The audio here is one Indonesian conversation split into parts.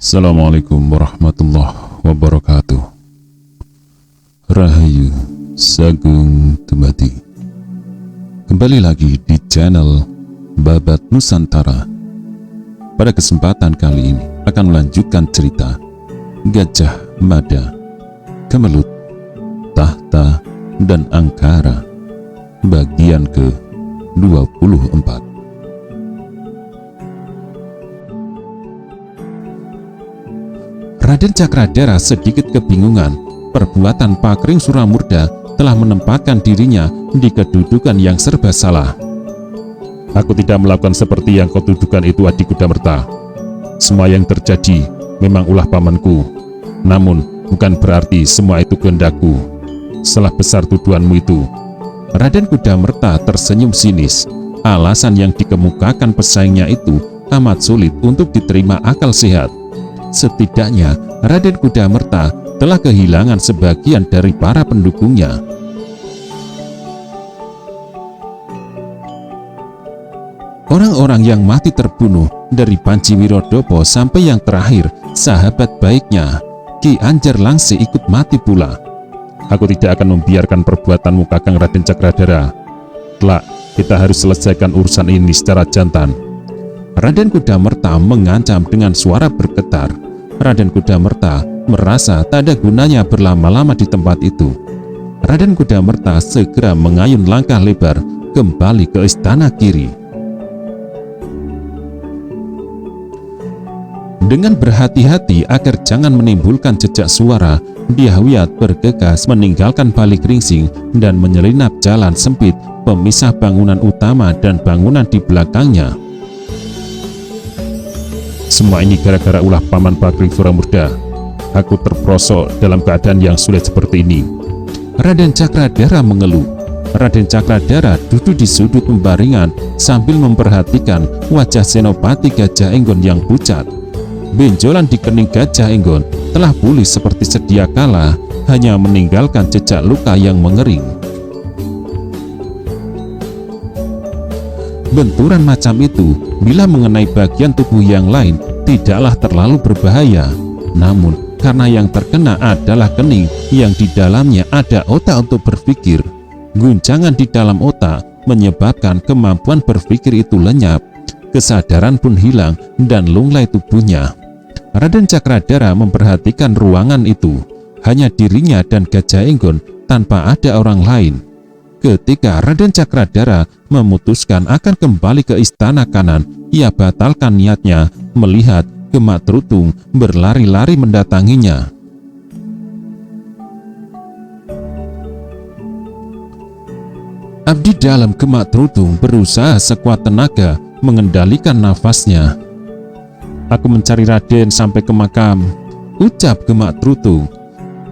Assalamualaikum warahmatullahi wabarakatuh. Rahayu Sagung Dumadi. Kembali lagi di channel Babat Nusantara. Pada kesempatan kali ini akan melanjutkan cerita Gajah Mada, Kemelut, Tahta, dan Angkara bagian ke-24. Raden Cakradara sedikit kebingungan. Perbuatan Pakring Suramurda telah menempatkan dirinya di kedudukan yang serba salah. Aku tidak melakukan seperti yang kau tuduhkan itu, Adi Kudamerta. Semua yang terjadi memang ulah pamanku. Namun bukan berarti semua itu kehendakku. Salah besar tuduhanmu itu. Raden Kudamerta tersenyum sinis. Alasan yang dikemukakan pesaingnya itu amat sulit untuk diterima akal sehat. Setidaknya Raden Kudamerta telah kehilangan sebagian dari para pendukungnya. Orang-orang yang mati terbunuh dari Panji Wirodopo sampai yang terakhir sahabat baiknya Ki Anjar Langse ikut mati pula. Aku tidak akan membiarkan perbuatanmu, Kakang Raden Cakradara. Kelak kita harus selesaikan urusan ini secara jantan. Raden Kudamerta mengancam dengan suara bergetar. Raden Kudamerta merasa tak ada gunanya berlama-lama di tempat itu. Raden Kudamerta segera mengayun langkah lebar kembali ke istana Kiri. Dengan berhati-hati agar jangan menimbulkan jejak suara, Dyahwiyat bergegas meninggalkan Balik Ringsing dan menyelinap jalan sempit pemisah bangunan utama dan bangunan di belakangnya. Semua ini gara-gara ulah paman Pakring Suramurda. Aku terperosok dalam keadaan yang sulit seperti ini. Raden Cakradara mengeluh. Raden Cakradara duduk di sudut pembaringan sambil memperhatikan wajah Senopati Gajah Enggon yang pucat. Benjolan di kening Gajah Enggon telah pulih seperti sedia kala, hanya meninggalkan jejak luka yang mengering. Benturan macam itu bila mengenai bagian tubuh yang lain tidaklah terlalu berbahaya. Namun karena yang terkena adalah kening yang di dalamnya ada otak untuk berpikir, guncangan di dalam otak menyebabkan kemampuan berpikir itu lenyap, kesadaran pun hilang dan lunglai tubuhnya. Raden Cakradara memperhatikan ruangan itu, hanya dirinya dan Gajah Enggon tanpa ada orang lain. Ketika Raden Cakradara memutuskan akan kembali ke istana kanan, ia batalkan niatnya melihat Gemak Trutung berlari-lari mendatanginya. Abdi dalam Gemak Trutung berusaha sekuat tenaga mengendalikan nafasnya. Aku mencari Raden sampai ke makam, ucap Gemak Trutung.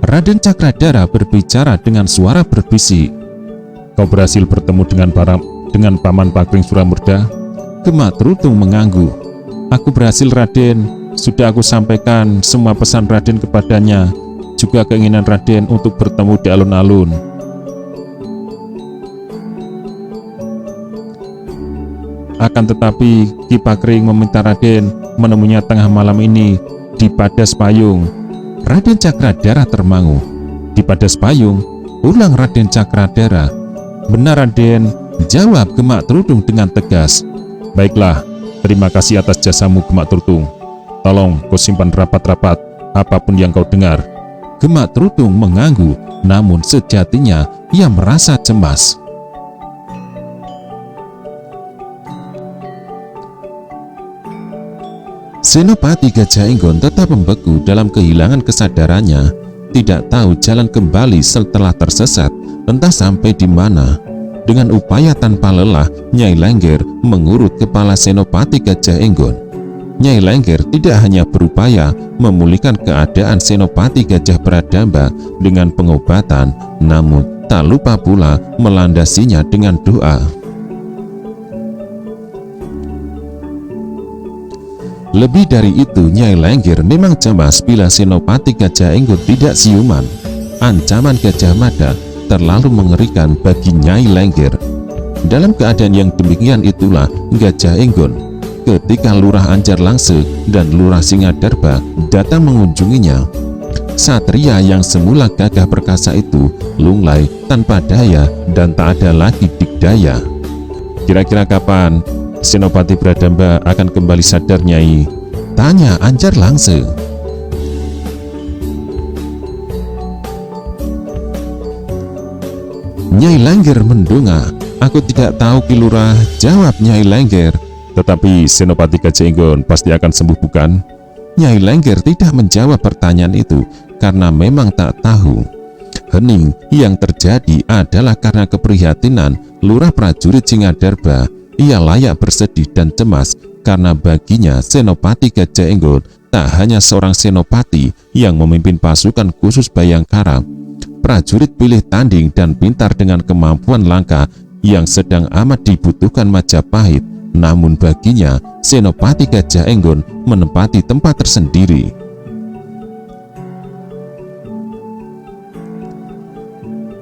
Raden Cakradara berbicara dengan suara berbisik. Kau berhasil bertemu dengan paman Pakring Suramurda? Gemak Trutung mengangguk. Aku berhasil, Raden. Sudah aku sampaikan semua pesan Raden kepadanya, juga keinginan Raden untuk bertemu di alun-alun. Akan tetapi Ki Pakring meminta Raden menemuinya tengah malam ini di Padas Payung. Raden Cakradara termangu. Di Padas Payung? Ulang Raden Cakradara. Benar, Raden, jawab Gemak Trutung dengan tegas. Baiklah, terima kasih atas jasamu, Gemak Trutung. Tolong kau simpan rapat-rapat apapun yang kau dengar. Gemak Trutung mengangguk, namun sejatinya ia merasa cemas. Senopati Gajah Enggon tetap membeku dalam kehilangan kesadarannya, tidak tahu jalan kembali setelah tersesat, entah sampai di mana. Dengan upaya tanpa lelah, Nyai Lengger mengurut kepala Senopati Gajah Enggon. Nyai Lengger tidak hanya berupaya memulihkan keadaan Senopati Gajah Pradamba dengan pengobatan, namun tak lupa pula melandasinya dengan doa. Lebih dari itu, Nyai Lengger memang cemas bila Senopati Gajah Enggon tidak siuman. Ancaman Gajah Mada terlalu mengerikan bagi Nyai Lengger. Dalam keadaan yang demikian itulah Gajah Enggon ketika Lurah Anjarlangse dan Lurah Singadarba datang mengunjunginya. Satria yang semula gagah perkasa itu lunglai tanpa daya dan tak ada lagi dikdaya. "Kira-kira kapan Senopati Bradamba akan kembali sadar, Nyai?" tanya Anjarlangse. Nyai Lengger mendongak. "Aku tidak tahu, Ki Lurah," jawab Nyai Lengger. "Tetapi Senopati Gajah Enggon pasti akan sembuh, bukan?" Nyai Lengger tidak menjawab pertanyaan itu karena memang tak tahu. Hening yang terjadi adalah karena keprihatinan Lurah Prajurit Singadarba. Ia layak bersedih dan cemas karena baginya Senopati Gajah Enggon tak hanya seorang senopati yang memimpin pasukan khusus Bayangkara, prajurit pilih tanding dan pintar dengan kemampuan langka yang sedang amat dibutuhkan Majapahit. Namun baginya Senopati Gajah Enggon menempati tempat tersendiri.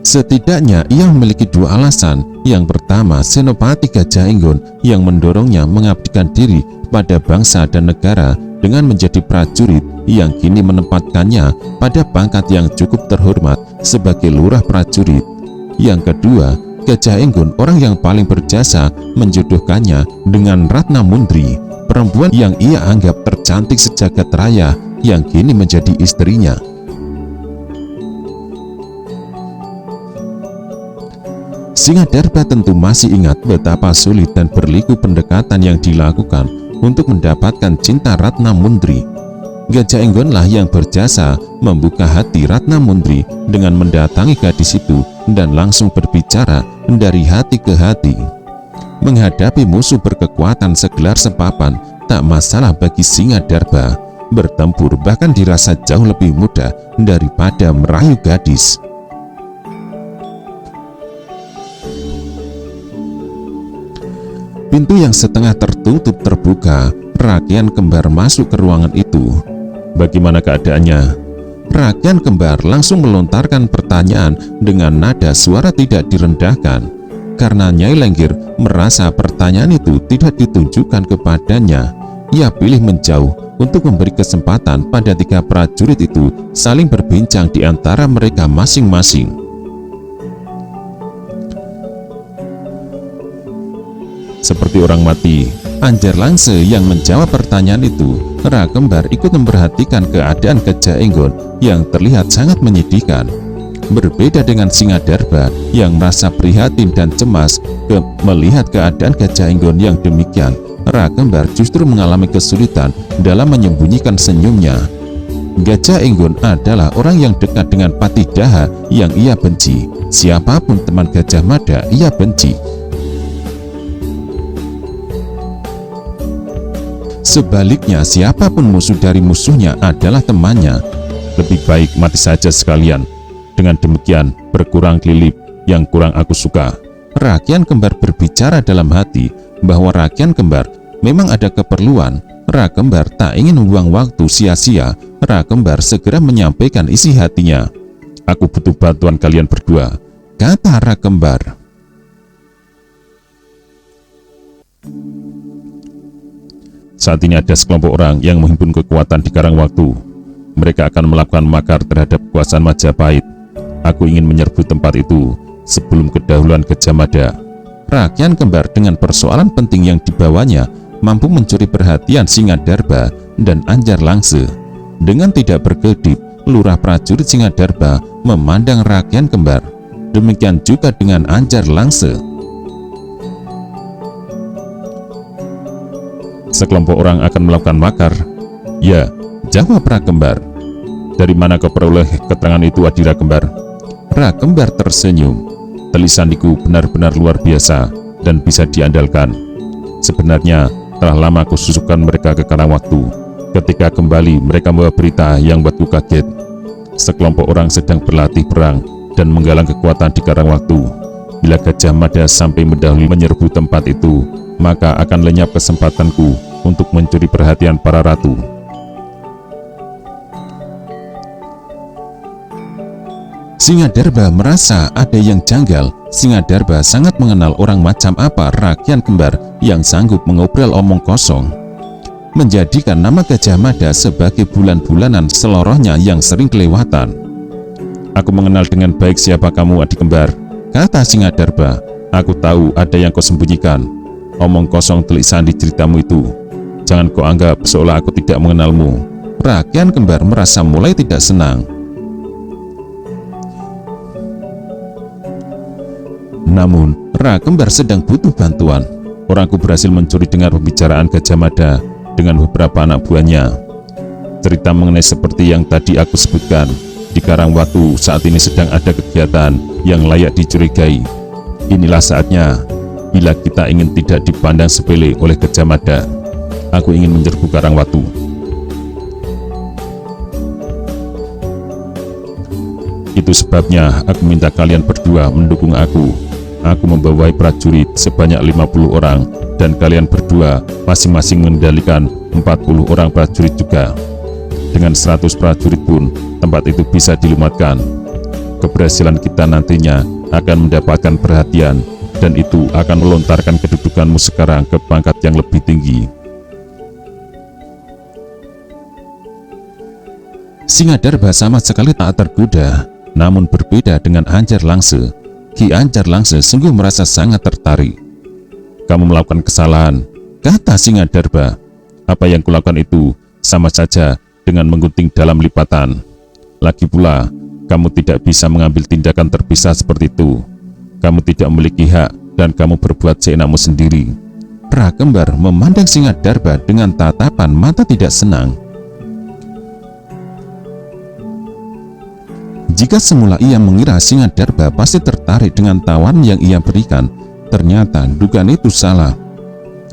Setidaknya ia memiliki dua alasan. Yang pertama, Senopati Gajah Enggon yang mendorongnya mengabdikan diri pada bangsa dan negara dengan menjadi prajurit yang kini menempatkannya pada pangkat yang cukup terhormat sebagai lurah prajurit. Yang kedua, Gajah Enggon orang yang paling berjasa menjodohkannya dengan Ratna Mundri, perempuan yang ia anggap tercantik sejagat raya yang kini menjadi istrinya. Singadarba tentu masih ingat betapa sulit dan berliku pendekatan yang dilakukan untuk mendapatkan cinta Ratna Mundri. Gajah Enggonlah yang berjasa membuka hati Ratna Mundri dengan mendatangi gadis itu dan langsung berbicara dari hati ke hati. Menghadapi musuh berkekuatan segelar sepapan tak masalah bagi Singadarba. Bertempur bahkan dirasa jauh lebih mudah daripada merayu gadis. Pintu yang setengah tertutup terbuka. Rakyat Kembar masuk ke ruangan itu. "Bagaimana keadaannya?" Rakyat Kembar langsung melontarkan pertanyaan dengan nada suara tidak direndahkan. Karena Nyai Lengger merasa pertanyaan itu tidak ditujukan kepadanya, ia pilih menjauh untuk memberi kesempatan pada tiga prajurit itu saling berbincang di antara mereka masing-masing. Seperti orang mati, Anjarlangse yang menjawab pertanyaan itu. Ra Kembar ikut memperhatikan keadaan Gajah Enggon yang terlihat sangat menyedihkan. Berbeda dengan Singadarba yang merasa prihatin dan cemas melihat keadaan Gajah Enggon yang demikian, Ra Kembar justru mengalami kesulitan dalam menyembunyikan senyumnya. Gajah Enggon adalah orang yang dekat dengan Patidaha yang ia benci. Siapapun teman Gajah Mada ia benci. Sebaliknya, siapapun musuh dari musuhnya adalah temannya. Lebih baik mati saja sekalian. Dengan demikian, berkurang kelilip yang kurang aku suka. Rakyat Kembar berbicara dalam hati bahwa Rakyat Kembar memang ada keperluan. Ra Kembar tak ingin membuang waktu sia-sia. Ra Kembar segera menyampaikan isi hatinya. "Aku butuh bantuan kalian berdua," kata Ra Kembar. "Saat ini ada sekelompok orang yang menghimpun kekuatan di Karangwaktu. Mereka akan melakukan makar terhadap kekuasaan Majapahit. Aku ingin menyerbu tempat itu sebelum kedahuluan Gajah Mada." Rakyat Kembar dengan persoalan penting yang dibawanya mampu mencuri perhatian Singadarba dan Anjarlangse. Dengan tidak berkedip, lurah prajurit Singadarba memandang Rakyat Kembar. Demikian juga dengan Anjarlangse. "Sekelompok orang akan melakukan makar?" "Ya," jawab Ra Kembar. "Dari mana kau peroleh keterangan itu, Adira Kembar?" Ra Kembar tersenyum. "Telisaniku benar-benar luar biasa dan bisa diandalkan. Sebenarnya telah lama aku susupkan mereka ke Karangwaktu. Ketika kembali, mereka membawa berita yang buatku kaget. Sekelompok orang sedang berlatih perang dan menggalang kekuatan di Karangwaktu. Bila Gajah Mada sampai mendahului menyerbu tempat itu, maka akan lenyap kesempatanku untuk mencuri perhatian para ratu." Singadarba merasa ada yang janggal. Singadarba sangat mengenal orang macam apa Rakyat Kembar yang sanggup mengobrol omong kosong. menjadikan nama Gajah Mada sebagai bulan-bulanan selorohnya yang sering kelewatan. "Aku mengenal dengan baik siapa kamu, adik kembar," kata Singadarba. "Aku tahu ada yang kau sembunyikan. Omong kosong telik sandi ceritamu itu. Jangan kau anggap seolah aku tidak mengenalmu." Rakyat kembar merasa mulai tidak senang. Namun, Ra kembar sedang butuh bantuan. Orangku berhasil mencuri dengar pembicaraan Gajah Mada dengan beberapa anak buahnya. Cerita mengenai seperti yang tadi aku sebutkan. Di Karangwatu saat ini sedang ada kegiatan yang layak dicurigai. Inilah saatnya. Bila kita ingin tidak dipandang sepele oleh Gajah Mada, aku ingin menyerbu Karangwatu. Itu sebabnya aku minta kalian berdua mendukung aku. Aku membawai prajurit sebanyak 50 orang dan kalian berdua masing-masing mengendalikan 40 orang prajurit juga. Dengan 100 prajurit pun tempat itu bisa dilumatkan. Keberhasilan kita nantinya akan mendapatkan perhatian dan itu akan melontarkan kedudukanmu sekarang ke pangkat yang lebih tinggi. Singadarba sama sekali tak tergoda. Namun berbeda dengan Anjar Langse, Ki Anjar Langse sungguh merasa sangat tertarik. "Kamu melakukan kesalahan," kata Singadarba. "Apa yang kulakukan itu sama saja dengan menggunting dalam lipatan. Lagi pula, kamu tidak bisa mengambil tindakan terpisah seperti itu. Kamu tidak memiliki hak dan kamu berbuat seenakmu sendiri." Ra kembar memandang Singadarba dengan tatapan mata tidak senang. Jika semula ia mengira Singadarba pasti tertarik dengan tawaran yang ia berikan, ternyata dugaan itu salah.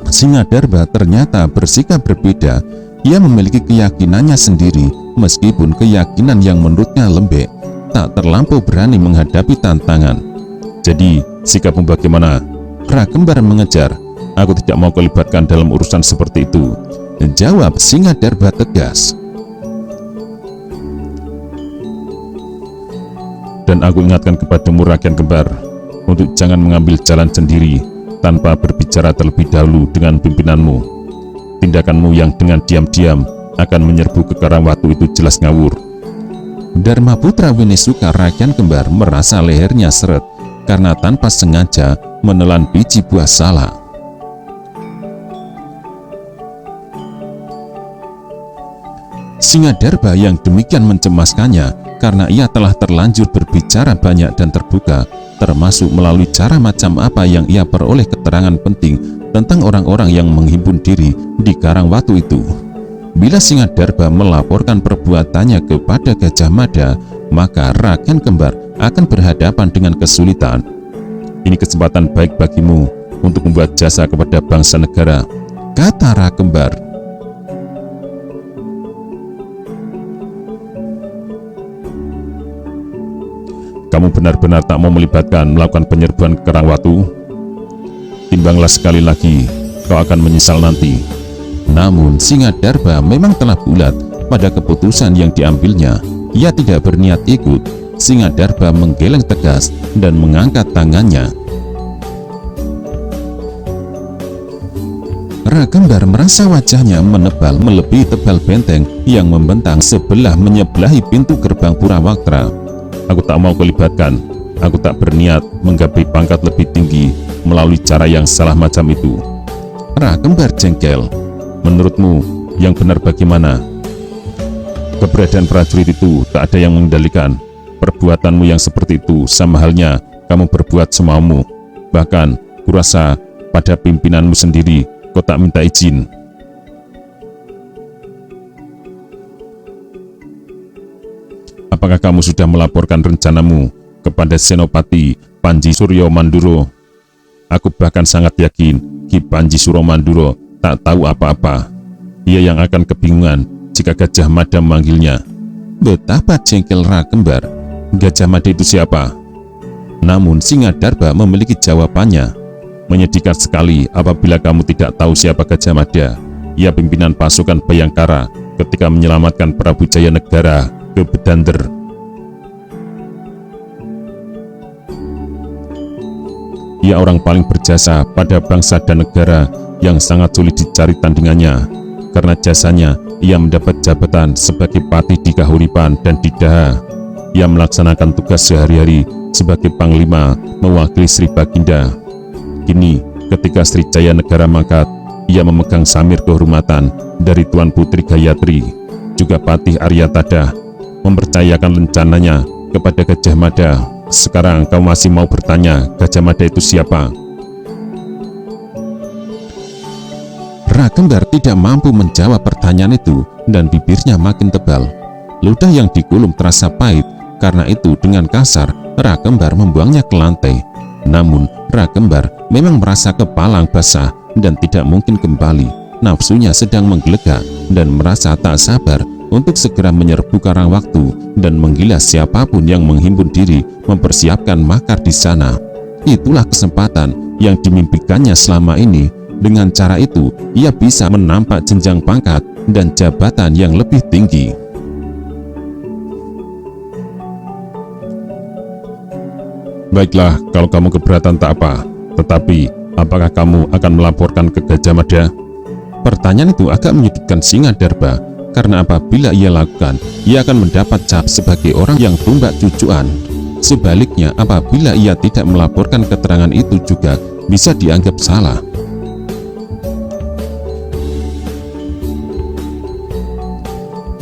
Singadarba ternyata bersikap berbeda. Ia memiliki keyakinannya sendiri, meskipun keyakinan yang menurutnya lembek, tak terlampau berani menghadapi tantangan. "Jadi, sikapmu bagaimana?" Ra kembar mengejar. "Aku tidak mau kelibatkan dalam urusan seperti itu," jawab Singadarba tegas. "Dan aku ingatkan kepadamu rakyat kembar, untuk jangan mengambil jalan sendiri tanpa berbicara terlebih dahulu dengan pimpinanmu. Tindakanmu yang dengan diam-diam akan menyerbu ke Karangwatu itu jelas ngawur." Dharmaputra Winesuka rakyat kembar merasa lehernya seret karena tanpa sengaja menelan biji buah salak. Singadarba yang demikian mencemaskannya karena ia telah terlanjur berbicara banyak dan terbuka, termasuk melalui cara macam apa yang ia peroleh keterangan penting tentang orang-orang yang menghimpun diri di Karangwatu itu. Bila Singadarba melaporkan perbuatannya kepada Gajah Mada, maka rakyat kembar akan berhadapan dengan kesulitan. "Ini kesempatan baik bagimu untuk membuat jasa kepada bangsa negara," kata Ra kembar. "Kamu benar-benar tak mau melakukan penyerbuan ke Karangwatu? Timbanglah sekali lagi, kau akan menyesal nanti." Namun Singadarba memang telah bulat pada keputusan yang diambilnya. Ia tidak berniat ikut. Singadarba menggeleng tegas dan mengangkat tangannya. Ra kembar merasa wajahnya menebal melebihi tebal benteng yang membentang sebelah menyebelahi pintu gerbang Purawaktra. "Aku tak mau kelibatkan. Aku tak berniat menggapai pangkat lebih tinggi melalui cara yang salah macam itu." Ra kembar jengkel. "Menurutmu yang benar bagaimana? Keberadaan prajurit itu tak ada yang mengendalikan. Perbuatanmu yang seperti itu sama halnya kamu berbuat semaumu. Bahkan kurasa pada pimpinanmu sendiri kau tak minta izin." "Apakah kamu sudah melaporkan rencanamu kepada Senopati Panji Suryo Manduro?" "Aku bahkan sangat yakin Ki Panji Suryo Manduro tak tahu apa-apa. Ia yang akan kebingungan jika Gajah Mada memanggilnya." Betapa jengkel Ra kembar. Gajah Mada itu siapa? Namun Singadarba memiliki jawabannya. "Menyedihkan sekali apabila kamu tidak tahu siapa Gajah Mada. Ia pimpinan pasukan Bayangkara ketika menyelamatkan Prabu Jayanegara ke Bedander." "Ia orang paling berjasa pada bangsa dan negara yang sangat sulit dicari tandingannya," Karena jasanya, ia mendapat jabatan sebagai patih di Kahuripan dan di Daha. Ia melaksanakan tugas sehari-hari sebagai panglima mewakili Sri Baginda. Kini, ketika Sri Jaya Negara mangkat, ia memegang samir kehormatan dari Tuan Putri Gayatri, juga Patih Arya Tadah, mempercayakan rencananya kepada Gajah Mada. Sekarang kau masih mau bertanya, Gajah Mada itu siapa? Ra Kembar tidak mampu menjawab pertanyaan itu dan bibirnya makin tebal. Ludah yang digulung terasa pahit, karena itu dengan kasar Ra Kembar membuangnya ke lantai. Namun Ra Kembar memang merasa kepalang basah dan tidak mungkin kembali. Nafsunya sedang menggelegak dan merasa tak sabar untuk segera menyerbu karang waktu dan menggilas siapapun yang menghimpun diri mempersiapkan makar di sana. Itulah kesempatan yang dimimpikannya selama ini. Dengan cara itu, ia bisa menampak jenjang pangkat dan jabatan yang lebih tinggi. Baiklah, kalau kamu keberatan tak apa. Tetapi, apakah kamu akan melaporkan ke Gajah Mada? Pertanyaan itu agak menyudutkan Singadarba, karena apabila ia lakukan, ia akan mendapat cap sebagai orang yang tumbak cucuan. Sebaliknya, apabila ia tidak melaporkan keterangan itu juga bisa dianggap salah.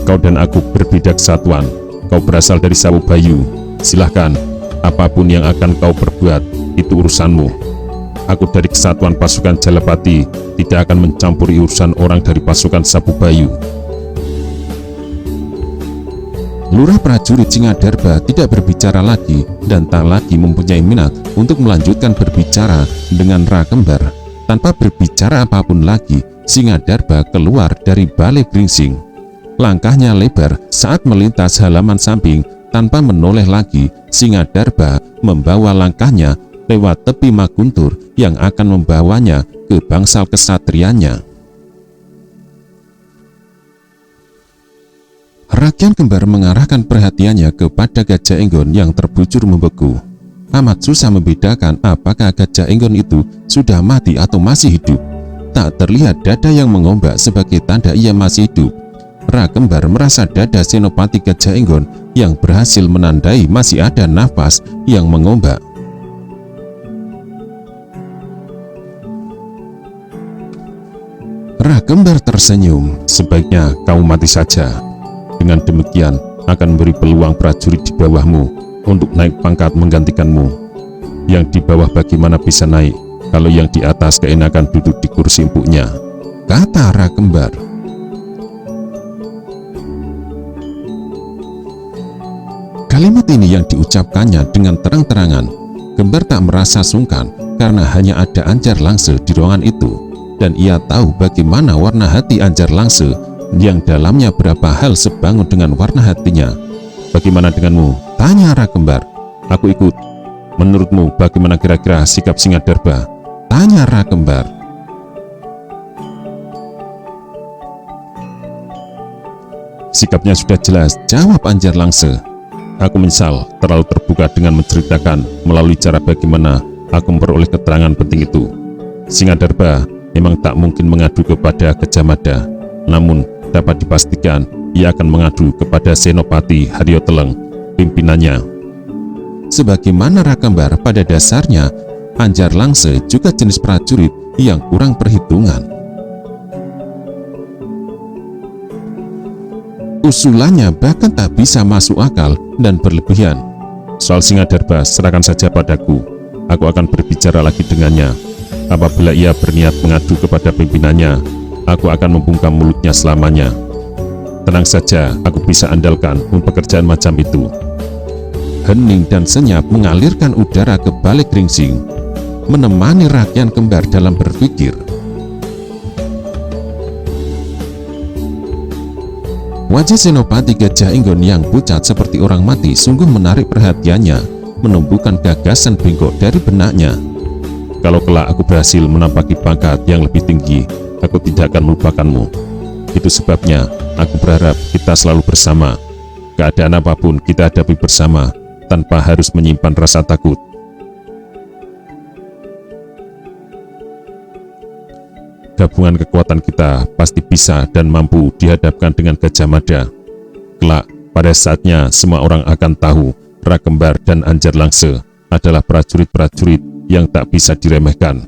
Kau dan aku berbeda kesatuan. Kau berasal dari Sawu Bayu. Silahkan, apapun yang akan kau perbuat, itu urusanmu. Aku dari kesatuan pasukan Jalapati, tidak akan mencampuri urusan orang dari pasukan Sawu Bayu. Lurah prajurit Singadarba tidak berbicara lagi dan tak lagi mempunyai minat untuk melanjutkan berbicara dengan Ra Kembar. Tanpa berbicara apapun lagi, Singadarba keluar dari balai Gringsing. Langkahnya lebar saat melintas halaman samping. Tanpa menoleh lagi, Singadarba membawa langkahnya lewat tepi Maguntur yang akan membawanya ke bangsal kesatrianya. Rakyat Kembar mengarahkan perhatiannya kepada Gajah Enggon yang terbujur membeku. Amat susah membedakan apakah Gajah Enggon itu sudah mati atau masih hidup. Tak terlihat dada yang mengombak sebagai tanda ia masih hidup. Ra Kembar merasa dada Senopati Gajah Enggon yang berhasil menandai masih ada nafas yang mengombak. Ra Kembar tersenyum. Sebaiknya kamu mati saja. Dengan demikian akan beri peluang prajurit di bawahmu untuk naik pangkat menggantikanmu. Yang di bawah bagaimana bisa naik kalau yang di atas keenakan duduk di kursi empuknya, kata Ra Kembar. Kalimat ini yang diucapkannya dengan terang-terangan. Kembar tak merasa sungkan karena hanya ada Anjar Langse di ruangan itu, dan ia tahu bagaimana warna hati Anjar Langse yang dalamnya berapa hal sebangun dengan warna hatinya. Bagaimana denganmu? Tanya Ra Kembar. Aku ikut. Menurutmu bagaimana kira-kira sikap Singadarba? Tanya Ra Kembar. Sikapnya sudah jelas, jawab Anjar Langse. Aku menyesal terlalu terbuka dengan menceritakan melalui cara bagaimana aku memperoleh keterangan penting itu. Singadarba memang tak mungkin mengadu kepada Gajah Mada, namun dapat dipastikan ia akan mengadu kepada Senopati Haryo Teleng, pimpinannya. Sebagaimana Ra Kembar, pada dasarnya Anjar Langse juga jenis prajurit yang kurang perhitungan. Usulannya bahkan tak bisa masuk akal dan berlebihan. Soal Singadarba serahkan saja padaku. Aku akan berbicara lagi dengannya. Apabila ia berniat mengadu kepada pimpinannya, aku akan membungkam mulutnya selamanya. Tenang saja, aku bisa andalkan pekerjaan macam itu. Hening dan senyap mengalirkan udara ke balik Gringsing, menemani rakyat Kembar dalam berpikir. Wajah Senopati Gajah Enggon yang pucat seperti orang mati sungguh menarik perhatiannya, menumbuhkan gagasan bengkok dari benaknya. Kalau kelak aku berhasil menampaki pangkat yang lebih tinggi, aku tidak akan melupakanmu. Itu sebabnya aku berharap kita selalu bersama. Keadaan apapun kita hadapi bersama, tanpa harus menyimpan rasa takut. gabungan kekuatan kita pasti bisa dan mampu dihadapkan dengan Gajah Mada. Kelak, pada saatnya semua orang akan tahu Rakembar dan Anjar Langse adalah prajurit-prajurit yang tak bisa diremehkan.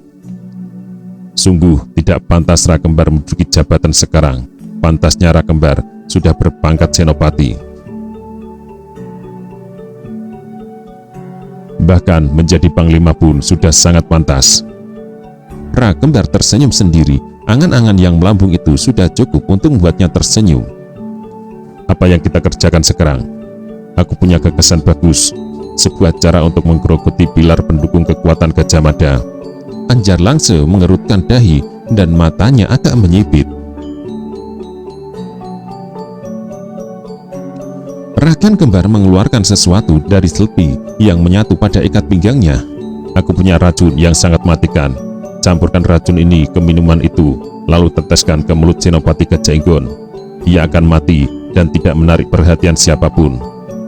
Sungguh tidak pantas Rakembar menduduki jabatan sekarang. Pantasnya Rakembar sudah berpangkat senopati. Bahkan menjadi panglima pun sudah sangat pantas. Rakembar tersenyum sendiri. Angan-angan yang melambung itu sudah cukup untuk membuatnya tersenyum. Apa yang kita kerjakan sekarang? Aku punya gagasan bagus. Sebuah cara untuk menggerogoti pilar pendukung kekuatan Gajah Mada. Anjar Langse mengerutkan dahi dan matanya agak menyipit. Ragan Kembar mengeluarkan sesuatu dari selpi yang menyatu pada ikat pinggangnya. Aku punya racun yang sangat mematikan. Campurkan racun ini ke minuman itu, lalu teteskan ke mulut Senopati Gajah Enggon. Ia akan mati dan tidak menarik perhatian siapapun.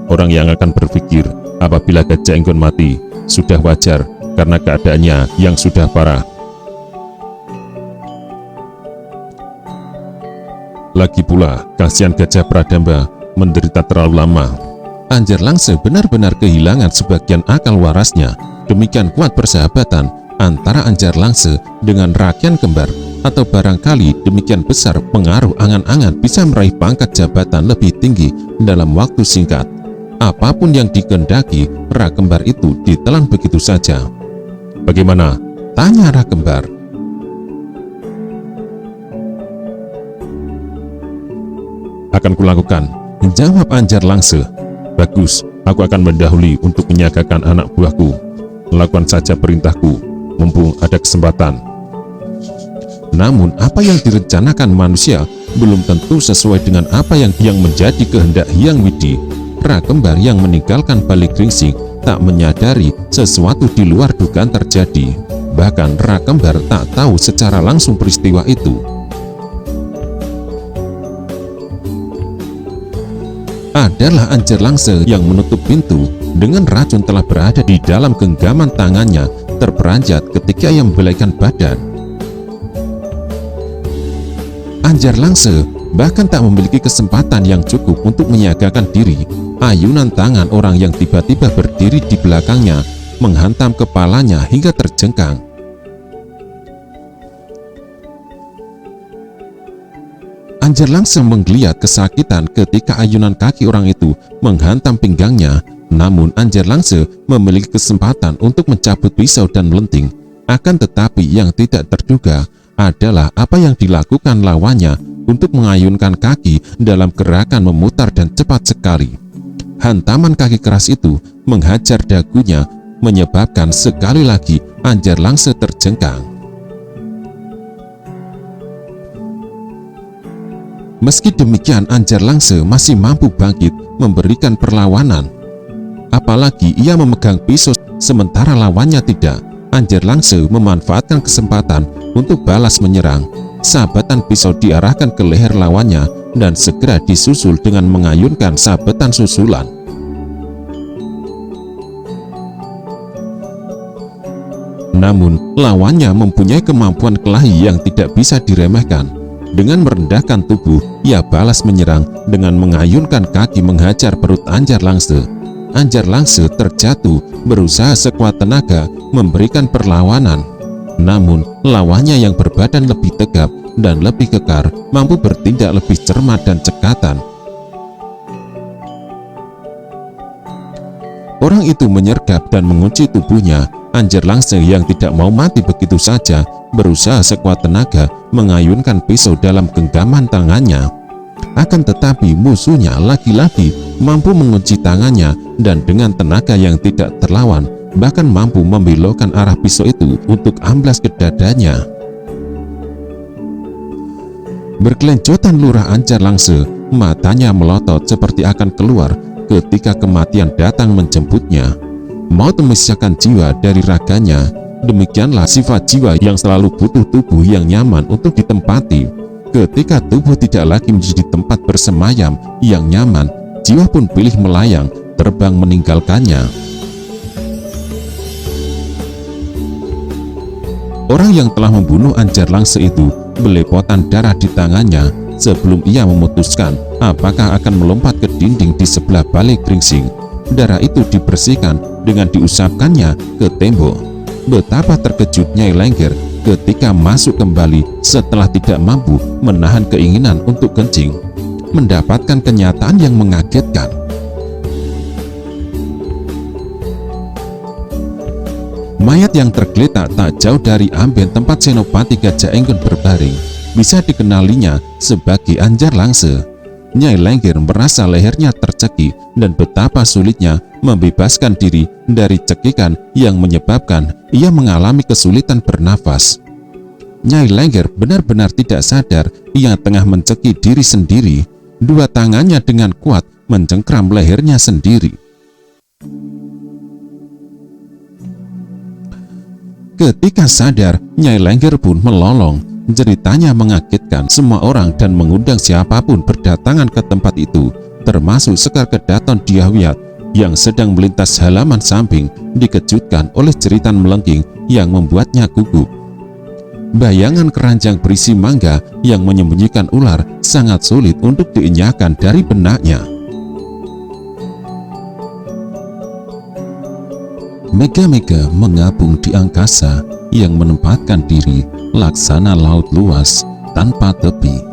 Orang yang akan berpikir apabila Gajah Enggon mati sudah wajar karena keadaannya yang sudah parah. Lagi pula, kasihan Gajah Pradamba menderita terlalu lama. Anjar Langse benar-benar kehilangan sebagian akal warasnya. Demikian kuat persahabatan antara Anjar Langse dengan Ragan Kembar, atau barangkali demikian besar pengaruh angan-angan bisa meraih pangkat jabatan lebih tinggi dalam waktu singkat. Apapun yang dikehendaki, Rakembar itu ditelan begitu saja. Bagaimana? Tanya Rakembar. Akan kulakukan, jawab Anjar Langse. Bagus, aku akan mendahului untuk menyiagakan anak buahku. Lakukan saja perintahku, mumpung ada kesempatan. Namun apa yang direncanakan manusia belum tentu sesuai dengan apa yang menjadi kehendak Hyang Widi. Rakembar yang meninggalkan Balik Gringsing tak menyadari sesuatu di luar dugaan terjadi. Bahkan Rakembar tak tahu secara langsung peristiwa itu. Adalah Anjar Langse yang menutup pintu dengan racun telah berada di dalam genggaman tangannya, terperanjat ketika ia membelaikan badan. Anjar Langse bahkan tak memiliki kesempatan yang cukup untuk menyiagakan diri. Ayunan tangan orang yang tiba-tiba berdiri di belakangnya menghantam kepalanya hingga terjengkang. Anjar Langse menggeliat kesakitan ketika ayunan kaki orang itu menghantam pinggangnya. Namun Anjar Langse memiliki kesempatan untuk mencabut pisau dan melenting. Akan tetapi yang tidak terduga adalah apa yang dilakukan lawannya untuk mengayunkan kaki dalam gerakan memutar dan cepat sekali. Hantaman kaki keras itu menghajar dagunya, menyebabkan sekali lagi Anjar Langse terjengkang. Meski demikian, Anjar Langse masih mampu bangkit memberikan perlawanan. Apalagi ia memegang pisau sementara lawannya tidak. Anjar Langse memanfaatkan kesempatan untuk balas menyerang. Sabatan pisau diarahkan ke leher lawannya dan segera disusul dengan mengayunkan sabetan susulan. Namun lawannya mempunyai kemampuan kelahi yang tidak bisa diremehkan. Dengan merendahkan tubuh, ia balas menyerang dengan mengayunkan kaki menghajar perut Anjar Langse. Anjar Langse terjatuh, berusaha sekuat tenaga memberikan perlawanan. Namun lawannya yang berbadan lebih tegap dan lebih kekar mampu bertindak lebih cermat dan cekatan. Orang itu menyergap dan mengunci tubuhnya. Anjar Langse yang tidak mau mati begitu saja berusaha sekuat tenaga mengayunkan pisau dalam genggaman tangannya. Akan tetapi musuhnya lagi-lagi mampu mengunci tangannya dan dengan tenaga yang tidak terlawan bahkan mampu membelokkan arah pisau itu untuk amblas ke dadanya. Berkelencotan lurah Anjar Langse, matanya melotot seperti akan keluar ketika kematian datang menjemputnya. Mau memisahkan jiwa dari raganya. Demikianlah sifat jiwa yang selalu butuh tubuh yang nyaman untuk ditempati. Ketika tubuh tidak lagi menjadi tempat bersemayam yang nyaman, jiwa pun pilih melayang, terbang meninggalkannya. Orang yang telah membunuh Anjar Langse itu belepotan darah di tangannya sebelum ia memutuskan apakah akan melompat ke dinding di sebelah balik geringsing. Darah itu dibersihkan dengan diusapkannya ke tembok. Betapa terkejut Nyai Lengger ketika masuk kembali setelah tidak mampu menahan keinginan untuk kencing, mendapatkan kenyataan yang mengagetkan. Mayat yang tergeletak tak jauh dari amben tempat Senopati Gajah Enggon berbaring bisa dikenalinya sebagai Anjar Langse. Nyai Lengger merasa lehernya tercekik dan betapa sulitnya membebaskan diri dari cekikan yang menyebabkan ia mengalami kesulitan bernafas. Nyai Lengger benar-benar tidak sadar ia tengah mencekik diri sendiri. Dua tangannya dengan kuat mencengkram lehernya sendiri. Ketika sadar, Nyai Lengger pun melolong. Ceritanya mengagetkan semua orang dan mengundang siapapun berdatangan ke tempat itu, termasuk Sekar Kedaton Dyahwiyat yang sedang melintas halaman samping, dikejutkan oleh jeritan melengking yang membuatnya gugup. Bayangan keranjang berisi mangga yang menyembunyikan ular sangat sulit untuk dienyahkan dari benaknya. Mega-mega mengapung di angkasa yang menempatkan diri laksana laut luas tanpa tepi.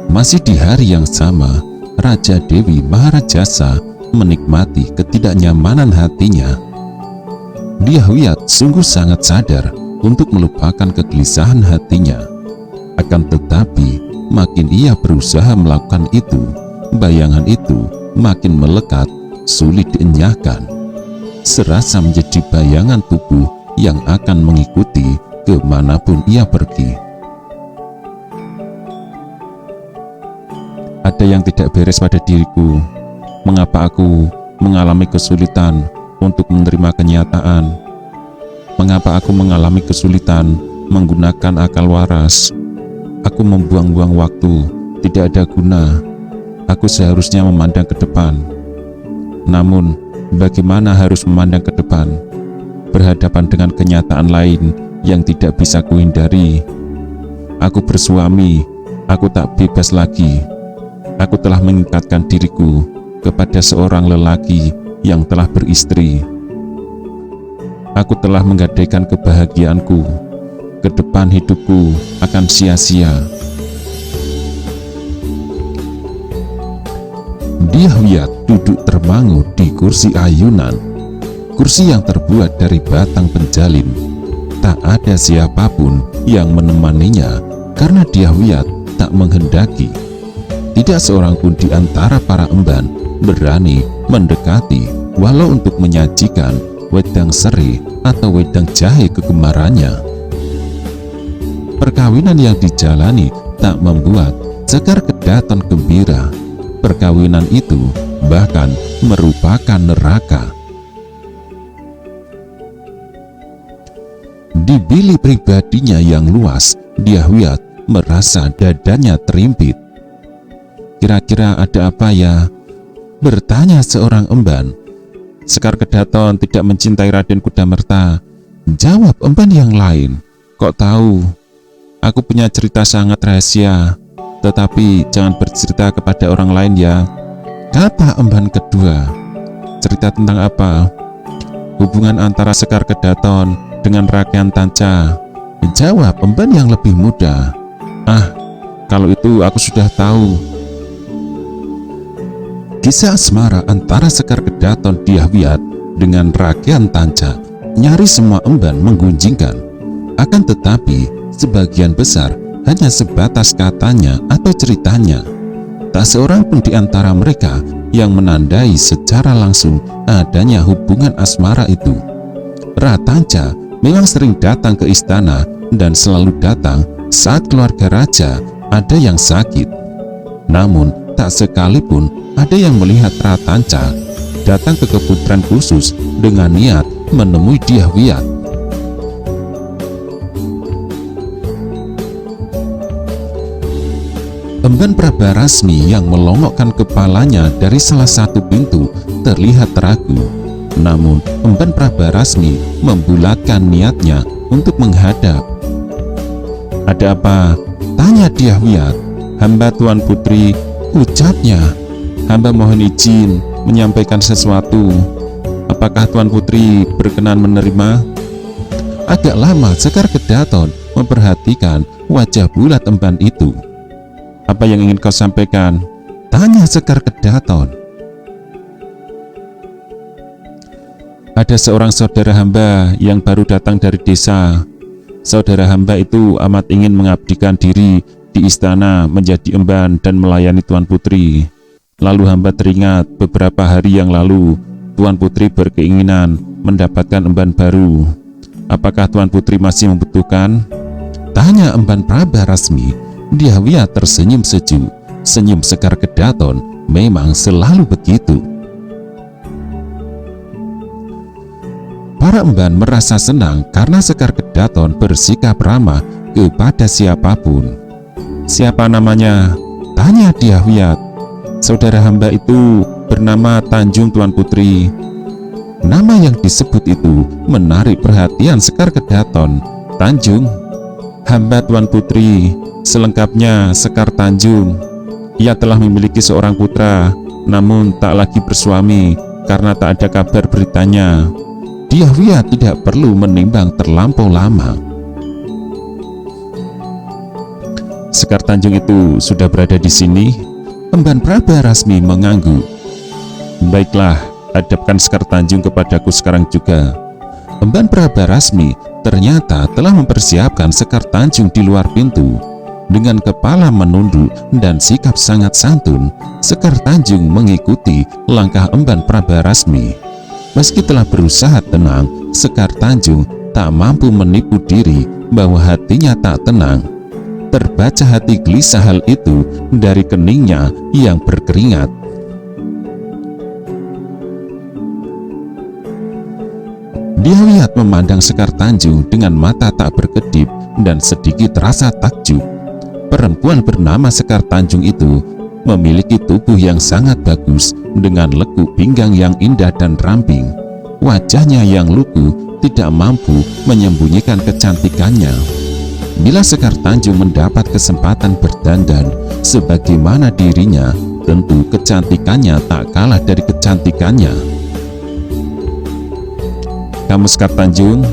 Masih di hari yang sama, Raja Dewi Maharajasa menikmati ketidaknyamanan hatinya. Dyahwiyat sungguh sangat sadar untuk melupakan kegelisahan hatinya. Akan tetapi, makin ia berusaha melakukan itu, bayangan itu makin melekat, sulit dienyahkan. Serasa menjadi bayangan tubuh yang akan mengikuti kemanapun ia pergi. Ada yang tidak beres pada diriku. Mengapa aku mengalami kesulitan untuk menerima kenyataan? Mengapa aku mengalami kesulitan menggunakan akal waras? Aku membuang-buang waktu, tidak ada guna. Aku seharusnya memandang ke depan. Namun, bagaimana harus memandang ke depan? Berhadapan dengan kenyataan lain yang tidak bisa kuhindari. Aku bersuami, aku tak bebas lagi. Aku telah mengikatkan diriku kepada seorang lelaki yang telah beristri. Aku telah menggadaikan kebahagiaanku. Ke depan hidupku akan sia-sia. Dyahwiyat duduk termangu di kursi ayunan. Kursi yang terbuat dari batang penjalin. Tak ada siapapun yang menemaninya karena Dyahwiyat tak menghendaki. Tidak seorang pun di antara para emban berani mendekati walau untuk menyajikan wedang seri atau wedang jahe kegemarannya. Perkawinan yang dijalani tak membuat Sekar Kedaton gembira. Perkawinan itu bahkan merupakan neraka. Di bilik pribadinya yang luas, Dyahwiyat merasa dadanya terimpit. Kira-kira ada apa ya? Bertanya seorang emban. Sekar Kedaton tidak mencintai Raden Kudamerta. Jawab emban yang lain. Kok tahu? Aku punya cerita sangat rahasia, tetapi jangan bercerita kepada orang lain ya, kata emban kedua. Cerita tentang apa? Hubungan antara Sekar Kedaton dengan Rakyat Tanca, jawab emban yang lebih muda. Ah, kalau itu aku sudah tahu. Kisah asmara antara Sekar Kedaton Dyahwiyat dengan Rakyat Tanca nyaris semua emban menggunjingkan. Akan tetapi, sebagian besar hanya sebatas katanya atau ceritanya. Tak seorang pun di antara mereka yang menandai secara langsung adanya hubungan asmara itu. Ratanca memang sering datang ke istana dan selalu datang saat keluarga raja ada yang sakit. Namun, tak sekalipun ada yang melihat Ratanca datang ke keputran khusus dengan niat menemui Dyahwiyat. Emban Prabarasmi yang melongokkan kepalanya dari salah satu pintu terlihat ragu. Namun, emban Prabarasmi membulatkan niatnya untuk menghadap. Ada apa? Tanya Diyahwiyat. Hamba Tuan Putri, ucapnya. Hamba mohon izin menyampaikan sesuatu. Apakah Tuan Putri berkenan menerima? Agak lama Sekar Kedaton memperhatikan wajah bulat emban itu. Apa yang ingin kau sampaikan? Tanya Sekar Kedaton. Ada seorang saudara hamba yang baru datang dari desa. Saudara hamba itu amat ingin mengabdikan diri di istana menjadi emban dan melayani Tuan Putri. Lalu hamba teringat beberapa hari yang lalu Tuan Putri berkeinginan mendapatkan emban baru. Apakah Tuan Putri masih membutuhkan? Tanya emban Praba Rasmi. Diyahwiyat tersenyum sejuk. Senyum Sekar Kedaton memang selalu begitu. Para emban merasa senang karena Sekar Kedaton bersikap ramah kepada siapapun. Siapa namanya? Tanya Diyahwiyat. Saudara hamba itu bernama Tanjung Tuan Putri. Nama yang disebut itu menarik perhatian Sekar Kedaton. Tanjung? Hamba Tuan Putri, selengkapnya Sekar Tanjung. Ia telah memiliki seorang putra, namun tak lagi bersuami karena tak ada kabar beritanya. Diyahwiyat tidak perlu menimbang terlampau lama. Sekar Tanjung itu sudah berada di sini? Emban Praba Rasmi mengangguk. Baiklah, hadapkan Sekar Tanjung kepadaku sekarang juga. Emban Praba Rasmi ternyata telah mempersiapkan Sekar Tanjung di luar pintu. Dengan kepala menunduk dan sikap sangat santun, Sekar Tanjung mengikuti langkah emban Praba Rasmi. Meski telah berusaha tenang, Sekar Tanjung tak mampu menipu diri bahwa hatinya tak tenang. Terbaca hati gelisah hal itu dari keningnya yang berkeringat. Diyahwiyat memandang Sekar Tanjung dengan mata tak berkedip dan sedikit rasa takjub. Perempuan bernama Sekar Tanjung itu memiliki tubuh yang sangat bagus dengan lekuk pinggang yang indah dan ramping. Wajahnya yang lugu tidak mampu menyembunyikan kecantikannya. Bila Sekar Tanjung mendapat kesempatan berdandan sebagaimana dirinya, tentu kecantikannya tak kalah dari kecantikannya. Kamu Sekar Tanjung?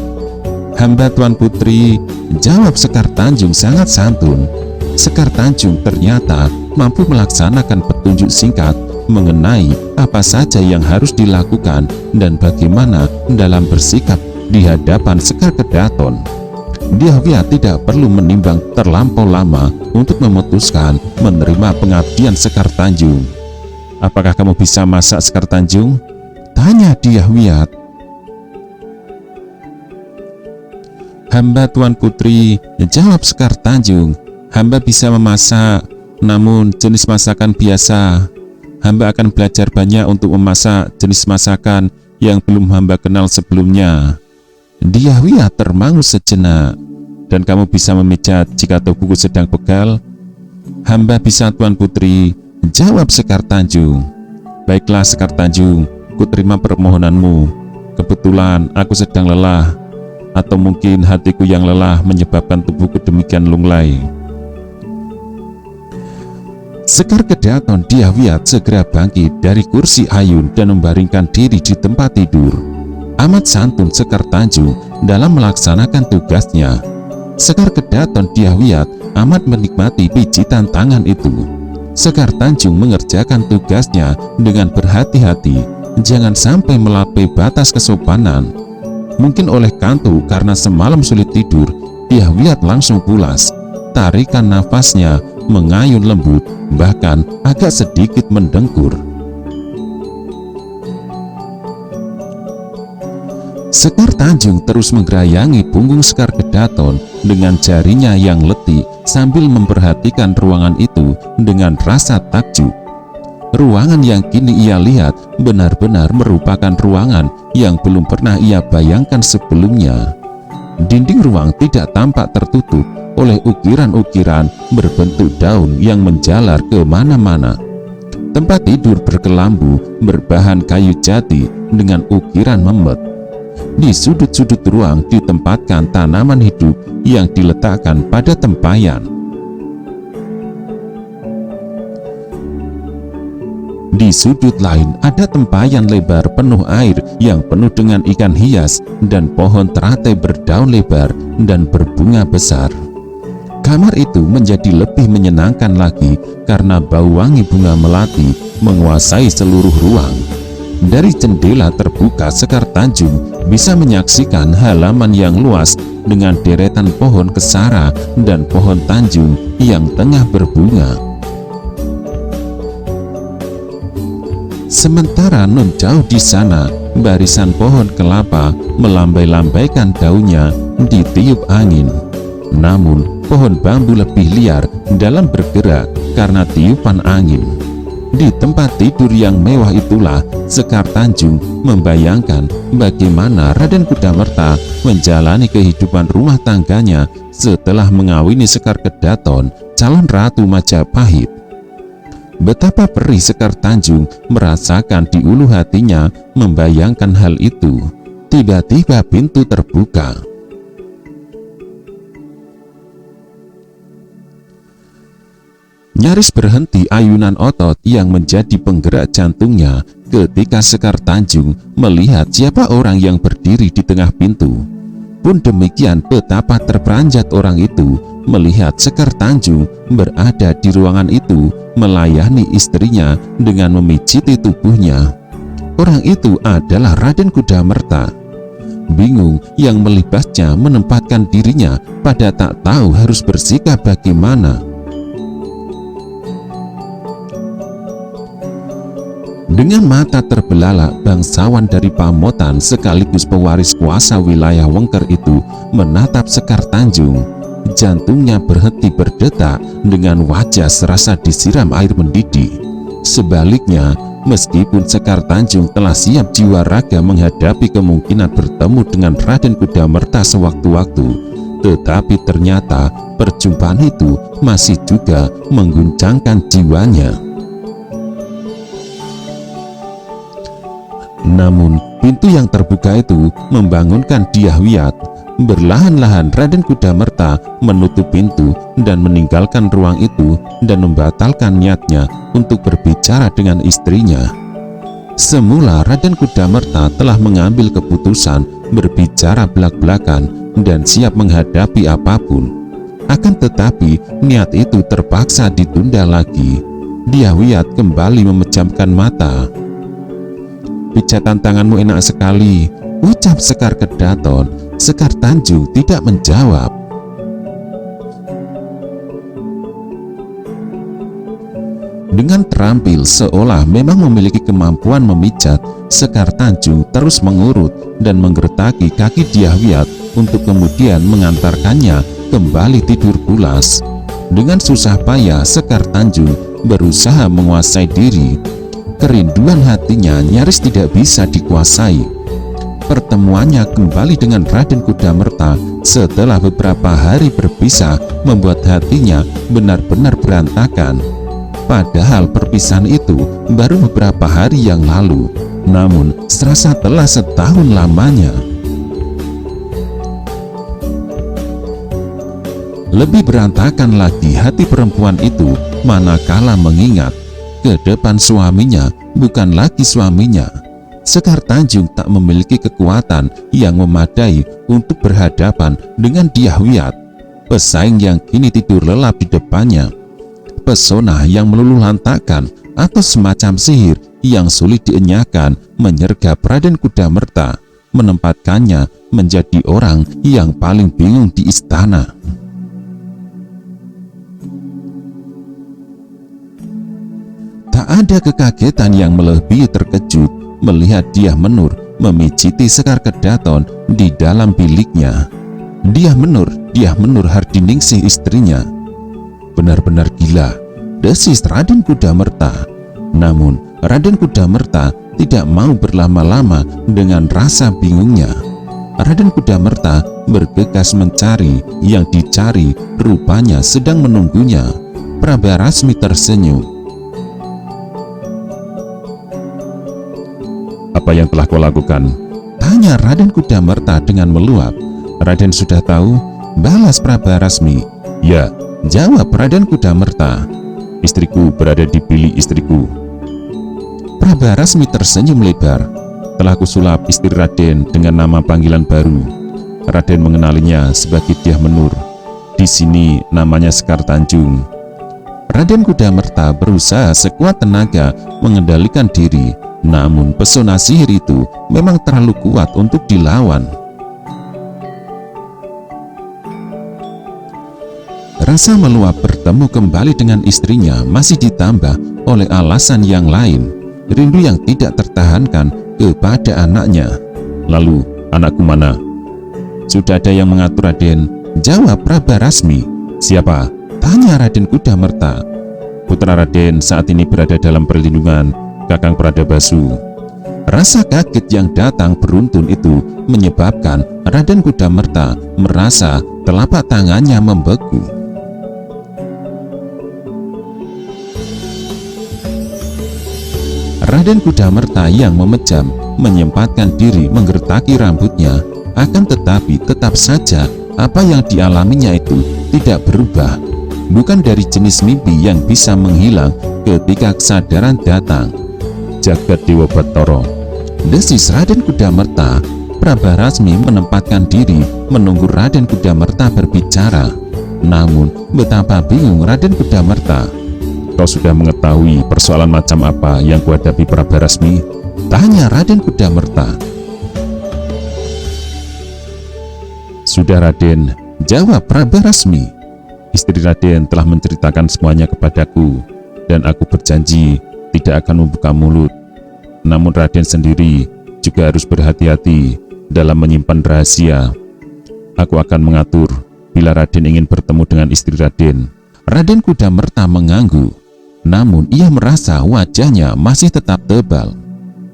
Hamba Tuan Putri, jawab Sekar Tanjung sangat santun. Sekar Tanjung ternyata mampu melaksanakan petunjuk singkat mengenai apa saja yang harus dilakukan dan bagaimana dalam bersikap di hadapan Sekar Kedaton. Diyahwiyat tidak perlu menimbang terlampau lama untuk memutuskan menerima pengabdian Sekar Tanjung. Apakah kamu bisa masak, Sekar Tanjung? Tanya Diyahwiyat. Hamba Tuan Putri, jawab Sekar Tanjung. Hamba bisa memasak, namun jenis masakan biasa. Hamba akan belajar banyak untuk memasak jenis masakan yang belum hamba kenal sebelumnya. Diyahwiyat termangu sejenak. Dan kamu bisa memijat jika tubuhku sedang pegal? Hamba bisa Tuan Putri, jawab Sekar Tanjung. Baiklah Sekar Tanjung, ku terima permohonanmu. Kebetulan aku sedang lelah, atau mungkin hatiku yang lelah menyebabkan tubuhku demikian lunglai. Sekar Kedaton Diyahwiyat segera bangkit dari kursi ayun dan membaringkan diri di tempat tidur. Amat santun Sekar Tanjung dalam melaksanakan tugasnya. Sekar Kedaton Diyahwiyat amat menikmati pijitan tangan itu. Sekar Tanjung mengerjakan tugasnya dengan berhati-hati, jangan sampai melampaui batas kesopanan. Mungkin oleh kantuk karena semalam sulit tidur, Diyahwiyat langsung pulas. Tarikan nafasnya mengayun lembut, bahkan agak sedikit mendengkur. Sekar Tanjung terus menggerayangi punggung Sekar Kedaton dengan jarinya yang letih sambil memperhatikan ruangan itu dengan rasa takjub. Ruangan yang kini ia lihat benar-benar merupakan ruangan yang belum pernah ia bayangkan sebelumnya. Dinding ruang tidak tampak tertutup oleh ukiran-ukiran berbentuk daun yang menjalar ke mana-mana. Tempat tidur berkelambu berbahan kayu jati dengan ukiran memet. Di sudut-sudut ruang ditempatkan tanaman hidup yang diletakkan pada tempayan. sudut lain ada tempayan lebar penuh air yang penuh dengan ikan hias dan pohon teratai berdaun lebar dan berbunga besar. Kamar itu menjadi lebih menyenangkan lagi karena bau wangi bunga melati menguasai seluruh ruang. Dari jendela terbuka Sekar Tanjung bisa menyaksikan halaman yang luas dengan deretan pohon kesara dan pohon tanjung yang tengah berbunga. Sementara non jauh di sana, barisan pohon kelapa melambai-lambaikan daunnya ditiup angin. Namun, pohon bambu lebih liar dalam bergerak karena tiupan angin. Di tempat tidur yang mewah itulah Sekar Tanjung membayangkan bagaimana Raden Kudamerta menjalani kehidupan rumah tangganya setelah mengawini Sekar Kedaton, calon Ratu Majapahit. Betapa perih Sekar Tanjung merasakan di ulu hatinya membayangkan hal itu. Tiba-tiba pintu terbuka. Nyaris berhenti ayunan otot yang menjadi penggerak jantungnya ketika Sekar Tanjung melihat siapa orang yang berdiri di tengah pintu. Pun demikian betapa terperanjat orang itu melihat Sekar Tanjung berada di ruangan itu melayani istrinya dengan memijiti tubuhnya. Orang itu adalah Raden Kudamerta. Bingung, yang melibasnya menempatkan dirinya pada tak tahu harus bersikap bagaimana. Dengan mata terbelalak, bangsawan dari Pamotan sekaligus pewaris kuasa wilayah Wengker itu menatap Sekar Tanjung. Jantungnya berhenti berdetak dengan wajah serasa disiram air mendidih. Sebaliknya, meskipun Sekar Tanjung telah siap jiwa raga menghadapi kemungkinan bertemu dengan Raden Kudamerta sewaktu-waktu, tetapi ternyata perjumpaan itu masih juga mengguncangkan jiwanya. Namun, pintu yang terbuka itu membangunkan Dyah-Wiyat. Berlahan-lahan Raden Kudamerta menutup pintu dan meninggalkan ruang itu dan membatalkan niatnya untuk berbicara dengan istrinya. Semula Raden Kudamerta telah mengambil keputusan berbicara belak-belakan dan siap menghadapi apapun. Akan tetapi niat itu terpaksa ditunda lagi. Dyah-Wiyat kembali memejamkan mata. "Pijatan tanganmu enak sekali," ucap Sekar Kedaton. Sekar Tanjung tidak menjawab. Dengan terampil seolah memang memiliki kemampuan memijat, Sekar Tanjung terus mengurut dan menggertaki kaki Dyah-Wiyat untuk kemudian mengantarkannya kembali tidur pulas. Dengan susah payah Sekar Tanjung berusaha menguasai diri. Kerinduan hatinya nyaris tidak bisa dikuasai. Pertemuannya kembali dengan Raden Kudamerta setelah beberapa hari berpisah membuat hatinya benar-benar berantakan. Padahal perpisahan itu baru beberapa hari yang lalu, namun serasa telah setahun lamanya. Lebih berantakan lagi hati perempuan itu manakala mengingat ke depan suaminya bukan lagi suaminya. Sekar Tanjung tak memiliki kekuatan yang memadai untuk berhadapan dengan Dyah-Wiyat, pesaing yang kini tidur lelap di depannya. Pesona yang meluluhlantakkan atau semacam sihir yang sulit dienyakan menyergap Raden Kudamerta, menempatkannya menjadi orang yang paling bingung di istana. Tak ada kekagetan yang melebihi terkejut melihat Dyah-Menur memijiti Sekar Kedaton di dalam biliknya. Dyah-Menur Hardiningsih istrinya. Benar-benar gila, desis Raden Kudamerta. Namun Raden Kudamerta tidak mau berlama-lama dengan rasa bingungnya. Raden Kudamerta bergegas mencari yang dicari rupanya sedang menunggunya. Prabarasmi tersenyum. "Apa yang telah kau lakukan?" tanya Raden Kudamerta dengan meluap. "Raden sudah tahu?" balas Prabarasmi. "Ya," jawab Raden Kudamerta. "Istriku berada di bilik istriku." Prabarasmi tersenyum lebar. Telah kusulap istri Raden dengan nama panggilan baru. Raden mengenalinya sebagai Dyah Menur. Di sini namanya Sekar Tanjung. Raden Kudamerta berusaha sekuat tenaga mengendalikan diri, namun pesona sihir itu memang terlalu kuat untuk dilawan. Rasa meluap bertemu kembali dengan istrinya masih ditambah oleh alasan yang lain, rindu yang tidak tertahankan kepada anaknya. Lalu, anakku mana? Sudah ada yang mengatur, Raden, jawab Prabarasmi. Siapa? Tanya Raden Kudamerta. Putra Raden saat ini berada dalam perlindungan Kakang Pradabasu. Rasa kaget yang datang beruntun itu menyebabkan Raden Kudamerta merasa telapak tangannya membeku. Raden Kudamerta yang memejam menyempatkan diri menggertaki rambutnya, akan tetapi tetap saja apa yang dialaminya itu tidak berubah. Bukan dari jenis mimpi yang bisa menghilang ketika kesadaran datang. Jagat Dewa Batara, desis Raden Kudamerta. Prabarasmi menempatkan diri menunggu Raden Kudamerta berbicara. Namun betapa bingung Raden Kudamerta. Kau sudah mengetahui persoalan macam apa yang kuhadapi, Prabarasmi? Tanya Raden Kudamerta. Sudah, Raden, jawab Prabarasmi. Istri Raden telah menceritakan semuanya kepadaku, dan aku berjanji tidak akan membuka mulut. Namun Raden sendiri juga harus berhati-hati dalam menyimpan rahasia. Aku akan mengatur bila Raden ingin bertemu dengan istri Raden. Raden Kudamerta mengangguk, namun ia merasa wajahnya masih tetap tebal.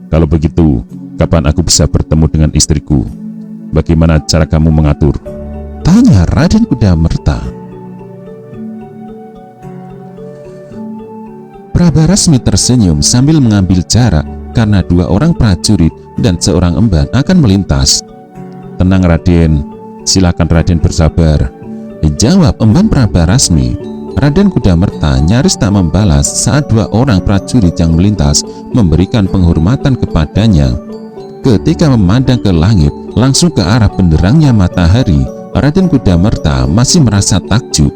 Kalau begitu, kapan aku bisa bertemu dengan istriku? Bagaimana cara kamu mengatur? Tanya Raden Kudamerta. Prabarasmi tersenyum sambil mengambil jarak karena dua orang prajurit dan seorang emban akan melintas. Tenang Raden, silakan Raden bersabar, jawab emban Prabarasmi. Raden Kudamerta nyaris tak membalas saat dua orang prajurit yang melintas memberikan penghormatan kepadanya. Ketika memandang ke langit langsung ke arah benderangnya matahari, Raden Kudamerta masih merasa takjub.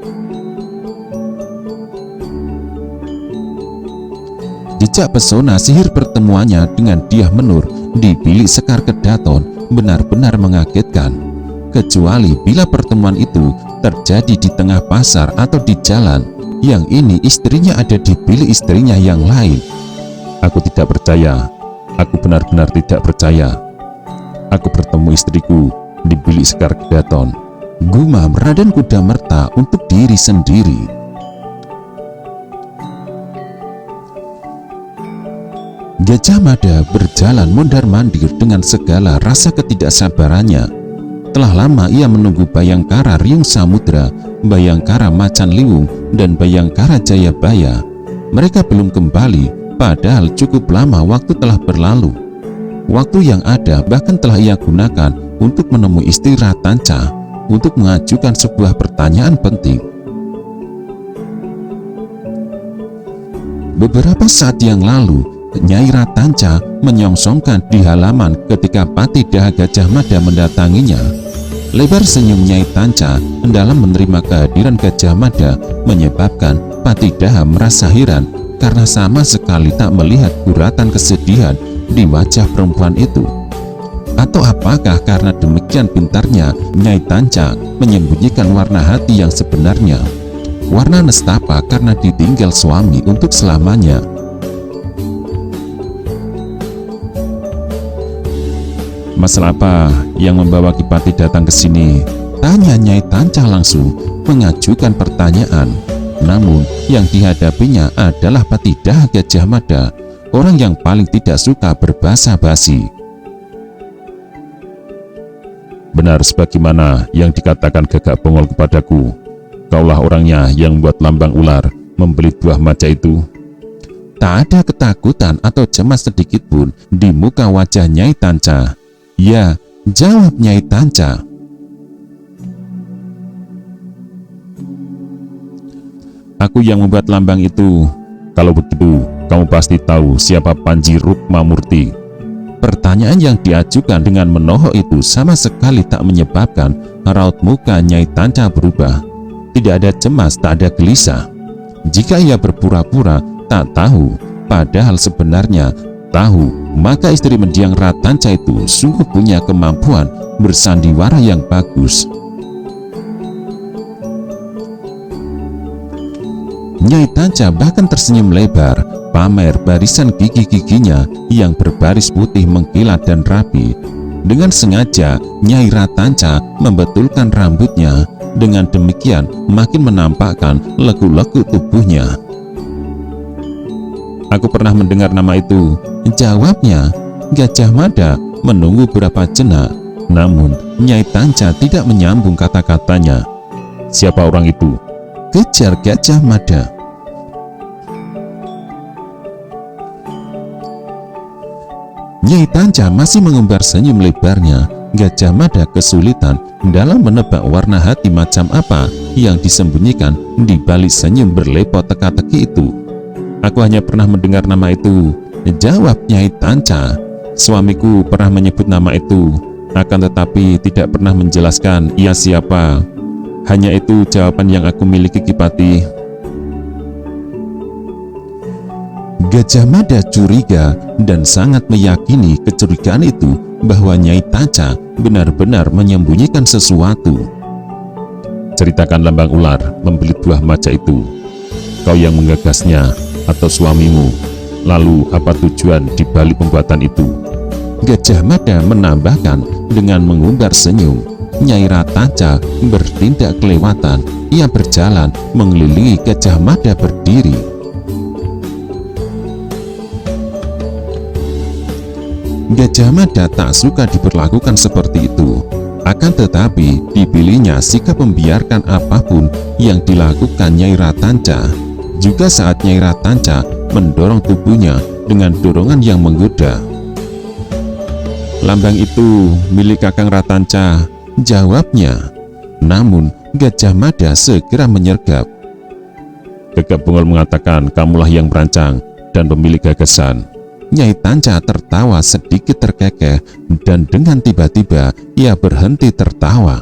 Jejak pesona sihir pertemuannya dengan Dyah Menur di bilik Sekar Kedaton benar-benar mengagetkan. Kecuali bila pertemuan itu terjadi di tengah pasar atau di jalan, yang ini istrinya ada di bilik istrinya yang lain. Aku tidak percaya, aku benar-benar tidak percaya. Aku bertemu istriku di bilik Sekar Kedaton, gumam Raden Kudamerta untuk diri sendiri. Gajah Mada berjalan mondar-mandir dengan segala rasa ketidaksabarannya. Telah lama ia menunggu Bayangkara Riung Samudra, Bayangkara Macan Liwung, dan Bayangkara Jayabaya. Mereka belum kembali, padahal cukup lama waktu telah berlalu. Waktu yang ada bahkan telah ia gunakan untuk menemui istri Ratanca untuk mengajukan sebuah pertanyaan penting. Beberapa saat yang lalu, Nyai Ratanca menyongsongkan di halaman ketika Pati Daha Gajah Mada mendatanginya. Lebar senyum Nyai Tanca dalam menerima kehadiran Gajah Mada menyebabkan Pati Daha merasa heran karena sama sekali tak melihat guratan kesedihan di wajah perempuan itu. Atau apakah karena demikian pintarnya Nyai Tanca menyembunyikan warna hati yang sebenarnya, warna nestapa karena ditinggal suami untuk selamanya. Masalah apa yang membawa Ki Pati datang ke sini? Tanya Nyai Tanca langsung mengajukan pertanyaan. Namun yang dihadapinya adalah Pati Daha Gajah Mada, orang yang paling tidak suka berbasa-basi. Benar sebagaimana yang dikatakan Gagak Bongol kepadaku. Kaulah orangnya yang membuat lambang ular membeli buah maca itu. Tak ada ketakutan atau cemas sedikit pun di muka wajah Nyai Tanca. Ya, jawab Nyai Tanca. Aku yang membuat lambang itu. Kalau begitu, kamu pasti tahu siapa Panji Rukmamurti. Pertanyaan yang diajukan dengan menohok itu sama sekali tak menyebabkan raut muka Nyai Tanca berubah. Tidak ada cemas, tak ada gelisah. Jika ia berpura-pura tak tahu, padahal sebenarnya tahu, maka istri mendiang Ratanca itu sungguh punya kemampuan bersandiwara yang bagus. Nyai Tanca bahkan tersenyum lebar, pamer barisan gigi-giginya yang berbaris putih mengkilat dan rapi. Dengan sengaja, Nyai Ratanca membetulkan rambutnya. Dengan demikian, makin menampakkan lekuk-lekuk tubuhnya. Aku pernah mendengar nama itu, jawabnya. Gajah Mada menunggu beberapa jenak, namun Nyai Tanca tidak menyambung kata-katanya. Siapa orang itu? Kejar Gajah Mada. Nyai Tanca masih mengumbar senyum lebarnya. Gajah Mada kesulitan dalam menebak warna hati macam apa yang disembunyikan di balik senyum berlepot teka-teki itu. Aku hanya pernah mendengar nama itu, jawab Nyai Tanca. Suamiku pernah menyebut nama itu, akan tetapi tidak pernah menjelaskan ia siapa. Hanya itu jawaban yang aku miliki, Ki Pati. Gajah Mada curiga dan sangat meyakini kecurigaan itu bahwa Nyai Tanca benar-benar menyembunyikan sesuatu. Ceritakan Lambang Ular membelit buah maja itu. Kau yang menggagasnya atau suamimu? Lalu apa tujuan di balik pembuatan itu? Gajah Mada menambahkan dengan mengumbar senyum. Nyai Ratanca bertindak kelewatan. Ia berjalan mengelilingi Gajah Mada berdiri. Gajah Mada tak suka diperlakukan seperti itu. Akan tetapi dipilihnya sikap membiarkan apapun yang dilakukan Nyai Ratanca. Juga saat Nyai Ratanca mendorong tubuhnya dengan dorongan yang menggoda. Lambang itu milik Kakang Ratanca, jawabnya. Namun Gajah Mada segera menyergap. Gegap Bungol mengatakan kamulah yang merancang dan pemilik gagasan. Nyai Tanca tertawa sedikit terkekeh dan dengan tiba-tiba ia berhenti tertawa.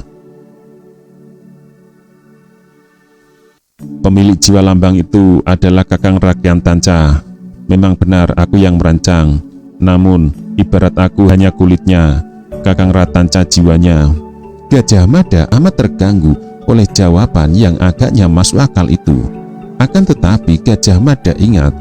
Pemilik jiwa lambang itu adalah Kakang Rakyat Tanca. Memang benar aku yang merancang, namun ibarat aku hanya kulitnya, Kakang Ratanca jiwanya. Gajah Mada amat terganggu oleh jawaban yang agaknya masuk akal itu. Akan tetapi Gajah Mada ingat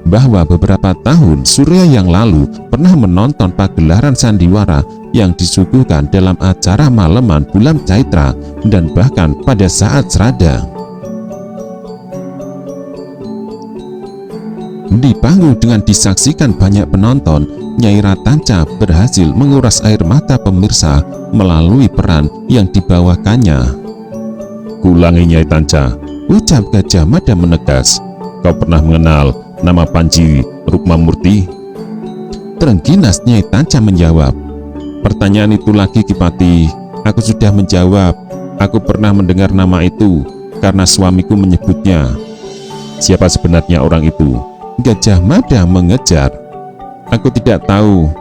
bahwa beberapa tahun Surya yang lalu pernah menonton pagelaran sandiwara yang disuguhkan dalam acara Maleman Bulan Caitra dan bahkan pada saat Srada. Di panggung dengan disaksikan banyak penonton, Nyai Ratanca berhasil menguras air mata pemirsa melalui peran yang dibawakannya. Kulangi Nyai Tanca, ucap Gajah Mada menegas. Kau pernah mengenal nama Panji Rukmamurti? Terengginas Nyai Tanca menjawab. Pertanyaan itu lagi, Ki Pati. Aku sudah menjawab. Aku pernah mendengar nama itu karena suamiku menyebutnya. Siapa sebenarnya orang itu? Gajah Mada mengejar. Aku tidak tahu.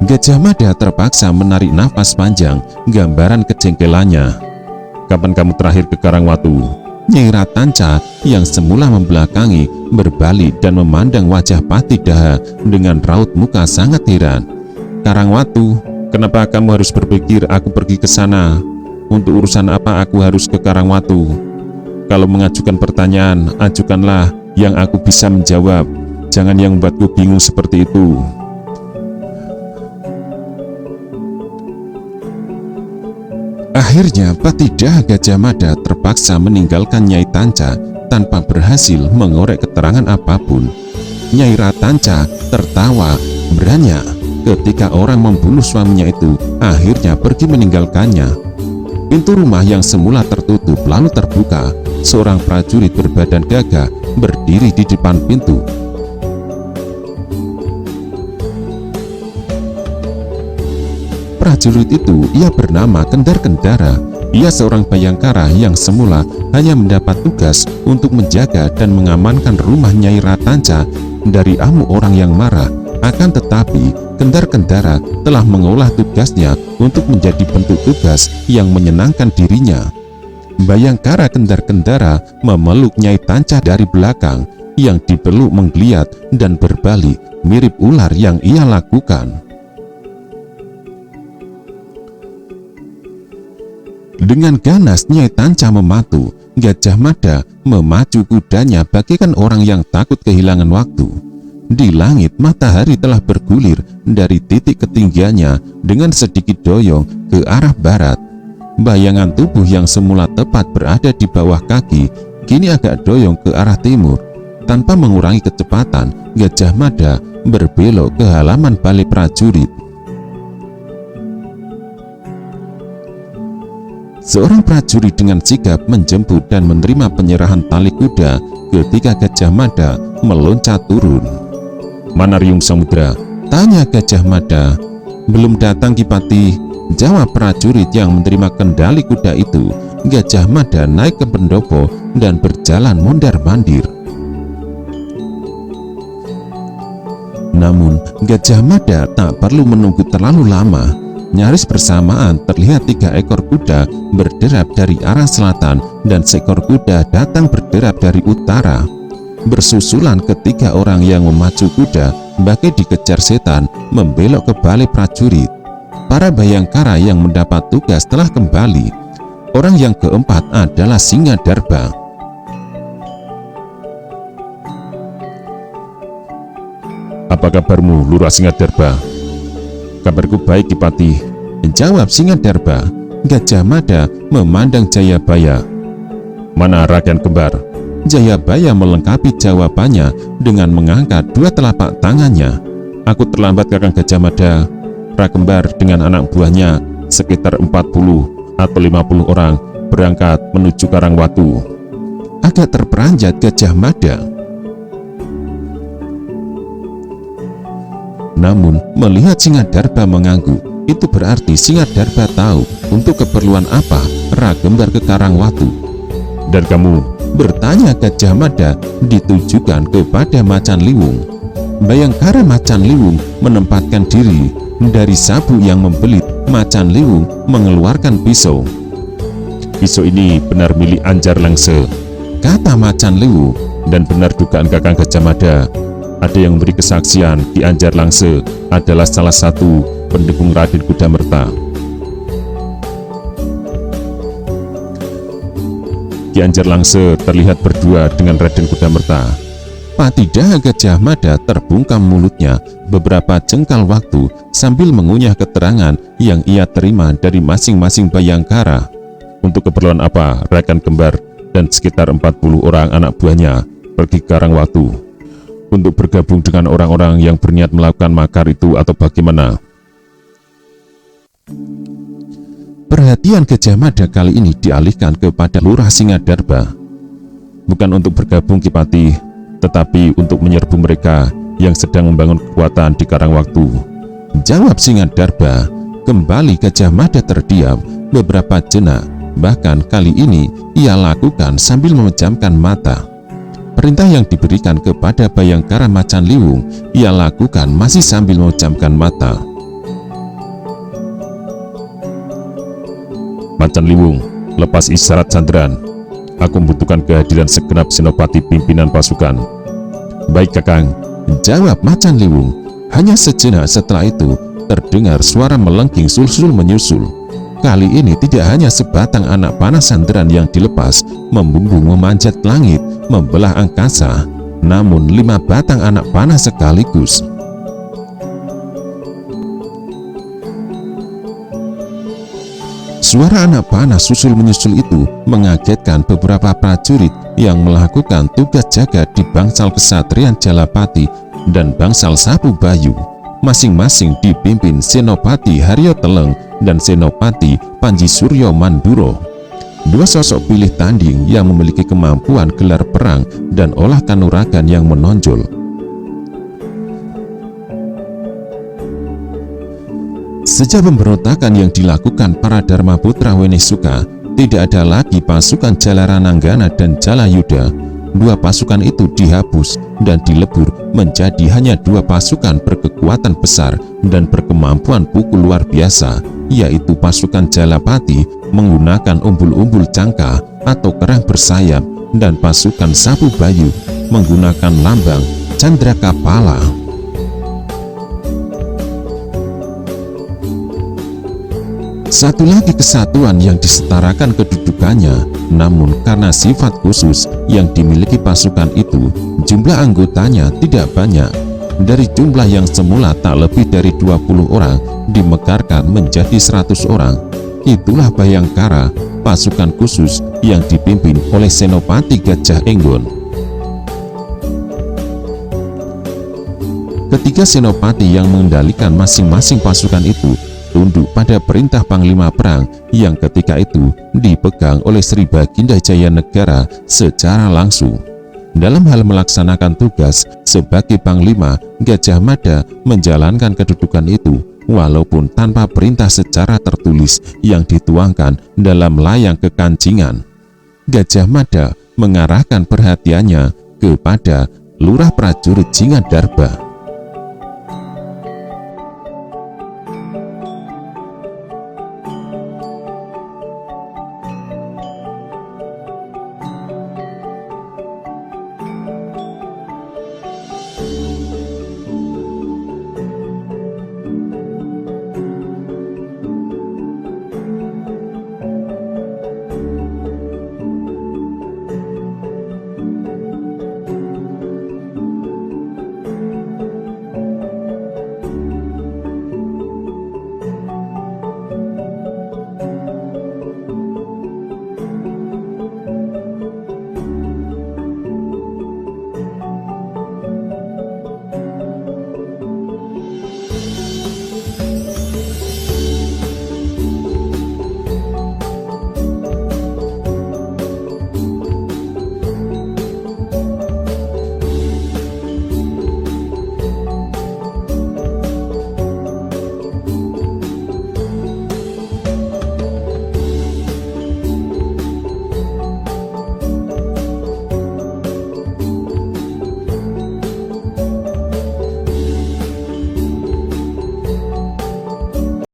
Gajah Mada terpaksa menarik nafas panjang, gambaran kejengkelannya. Kapan kamu terakhir ke Karangwatu? Nyai Ratanca yang semula membelakangi berbalik dan memandang wajah Patih Daha dengan raut muka sangat heran. Karangwatu? Kenapa kamu harus berpikir aku pergi ke sana? Untuk urusan apa aku harus ke Karangwatu? Kalau mengajukan pertanyaan, ajukanlah yang aku bisa menjawab. Jangan yang membuatku bingung seperti itu. Akhirnya Patih Daha Gajah Mada terpaksa meninggalkan Nyai Tanca tanpa berhasil mengorek keterangan apapun. Nyai Ratanca tertawa beranyak ketika orang membunuh suaminya itu akhirnya pergi meninggalkannya. Pintu rumah yang semula tertutup lalu terbuka. Seorang prajurit berbadan gagah berdiri di depan pintu. Prajurit itu ia bernama Kendar Kendara. Ia seorang bayangkara yang semula hanya mendapat tugas untuk menjaga dan mengamankan rumah Nyai Ratanca dari amuk orang yang marah. Akan tetapi, Kendar-Kendara telah mengolah tugasnya untuk menjadi bentuk tugas yang menyenangkan dirinya. Bayangkara Kendar-Kendara memeluk Nyai Tanca dari belakang, yang dipeluk menggeliat dan berbalik mirip ular yang ia lakukan. Dengan ganas Nyai Tanca mematu, Gajah Mada memacu kudanya bagaikan orang yang takut kehilangan waktu. Di langit, matahari telah bergulir dari titik ketinggiannya dengan sedikit doyong ke arah barat. Bayangan tubuh yang semula tepat berada di bawah kaki, kini agak doyong ke arah timur. Tanpa mengurangi kecepatan, Gajah Mada berbelok ke halaman balai prajurit. Seorang prajurit dengan sigap menjemput dan menerima penyerahan tali kuda ketika Gajah Mada meloncat turun. "Mana Riung Samudra?" tanya Gajah Mada. "Belum datang, Kipati," jawab prajurit yang menerima kendali kuda itu. Gajah Mada naik ke pendopo dan berjalan mondar-mandir. Namun, Gajah Mada tak perlu menunggu terlalu lama. Nyaris bersamaan terlihat 3 ekor kuda berderap dari arah selatan dan seekor kuda datang berderap dari utara. Bersusulan ketiga orang yang memacu kuda bagai dikejar setan membelok ke balai prajurit. Para bayangkara yang mendapat tugas telah kembali. Orang yang keempat adalah Singadarba. "Apa kabarmu, Lurah Singadarba?" "Kabarku baik, Kipati," jawab Singadarba. Gajah Mada memandang Jayabaya. "Mana Raden Kembar?" Jayabaya melengkapi jawabannya dengan mengangkat 2 telapak tangannya. "Aku terlambat, Kakang Gajah Mada. Rakembar dengan anak buahnya sekitar 40 atau 50 orang berangkat menuju Karangwatu." Agak terperanjat Gajah Mada. Namun, melihat Singadarba mengangguk, itu berarti Singadarba tahu untuk keperluan apa Rakembar ke Karangwatu. "Dan kamu?" bertanya Gajah Mada ditujukan kepada Macan Liwung. Bayangkara Macan Liwung menempatkan diri dari sabu yang membelit. Macan Liwung mengeluarkan pisau. "Pisau ini benar milik Anjar Langse," kata Macan Liwung. "Dan benar dugaan Kakang Gajah Mada. Ada yang memberi kesaksian Ki Anjar Langse adalah salah satu pendukung Raden Kudamerta." Ki Anjar Langse terlihat berdua dengan Raden Kudamerta. Patidah Gajah Mada terbungkam mulutnya beberapa jengkal waktu sambil mengunyah keterangan yang ia terima dari masing-masing bayangkara. Untuk keperluan apa Raden Kembar dan sekitar 40 orang anak buahnya pergi ke Karangwatu? Untuk bergabung dengan orang-orang yang berniat melakukan makar itu atau bagaimana? Perhatian Gajah Mada kali ini dialihkan kepada Lurah Singadarba. "Bukan untuk bergabung, Kipati, tetapi untuk menyerbu mereka yang sedang membangun kekuatan di Karangwatu," jawab Singadarba. Kembali Gajah Mada terdiam beberapa jenak. Bahkan kali ini ia lakukan sambil memejamkan mata. Perintah yang diberikan kepada Bayangkara Macan Liwung ia lakukan masih sambil memejamkan mata. "Macan Liwung, lepas isyarat sanderan. Aku membutuhkan kehadiran segenap senopati pimpinan pasukan." "Baik, Kakang," jawab Macan Liwung. Hanya sejenak setelah itu terdengar suara melengking sul-sul menyusul. Kali ini tidak hanya sebatang anak panah sanderan yang dilepas membumbung memanjat langit membelah angkasa, namun 5 batang anak panah sekaligus. Suara anak panah susul menyusul itu mengagetkan beberapa prajurit yang melakukan tugas jaga di bangsal Kesatrian Jalapati dan bangsal Sapu Bayu. Masing-masing dipimpin Senopati Haryo Teleng dan Senopati Panji Suryo Manduro. 2 sosok pilih tanding yang memiliki kemampuan gelar perang dan olah kanuragan yang menonjol. Sejak pemberontakan yang dilakukan para Dharma Putra Wenesuka, tidak ada lagi pasukan Jalarananggana dan Jalayuda. Dua pasukan itu dihapus dan dilebur menjadi hanya dua pasukan berkekuatan besar dan berkemampuan pukul luar biasa, yaitu pasukan Jalapati menggunakan umbul-umbul cangka atau kerang bersayap dan pasukan Sabu Bayu menggunakan lambang Candrakapala. Satu lagi kesatuan yang disetarakan kedudukannya, namun karena sifat khusus yang dimiliki pasukan itu, jumlah anggotanya tidak banyak. Dari jumlah yang semula tak lebih dari 20 orang dimekarkan menjadi 100 orang. Itulah Bhayangkara, pasukan khusus yang dipimpin oleh Senopati Gajah Enggon. Ketiga senopati yang mengendalikan masing-masing pasukan itu tunduk pada perintah Panglima Perang yang ketika itu dipegang oleh Sri Baginda Jayanegara secara langsung. Dalam hal melaksanakan tugas sebagai Panglima, Gajah Mada menjalankan kedudukan itu walaupun tanpa perintah secara tertulis yang dituangkan dalam layang kekancingan. Gajah Mada mengarahkan perhatiannya kepada Lurah Prajurit Jingadarba.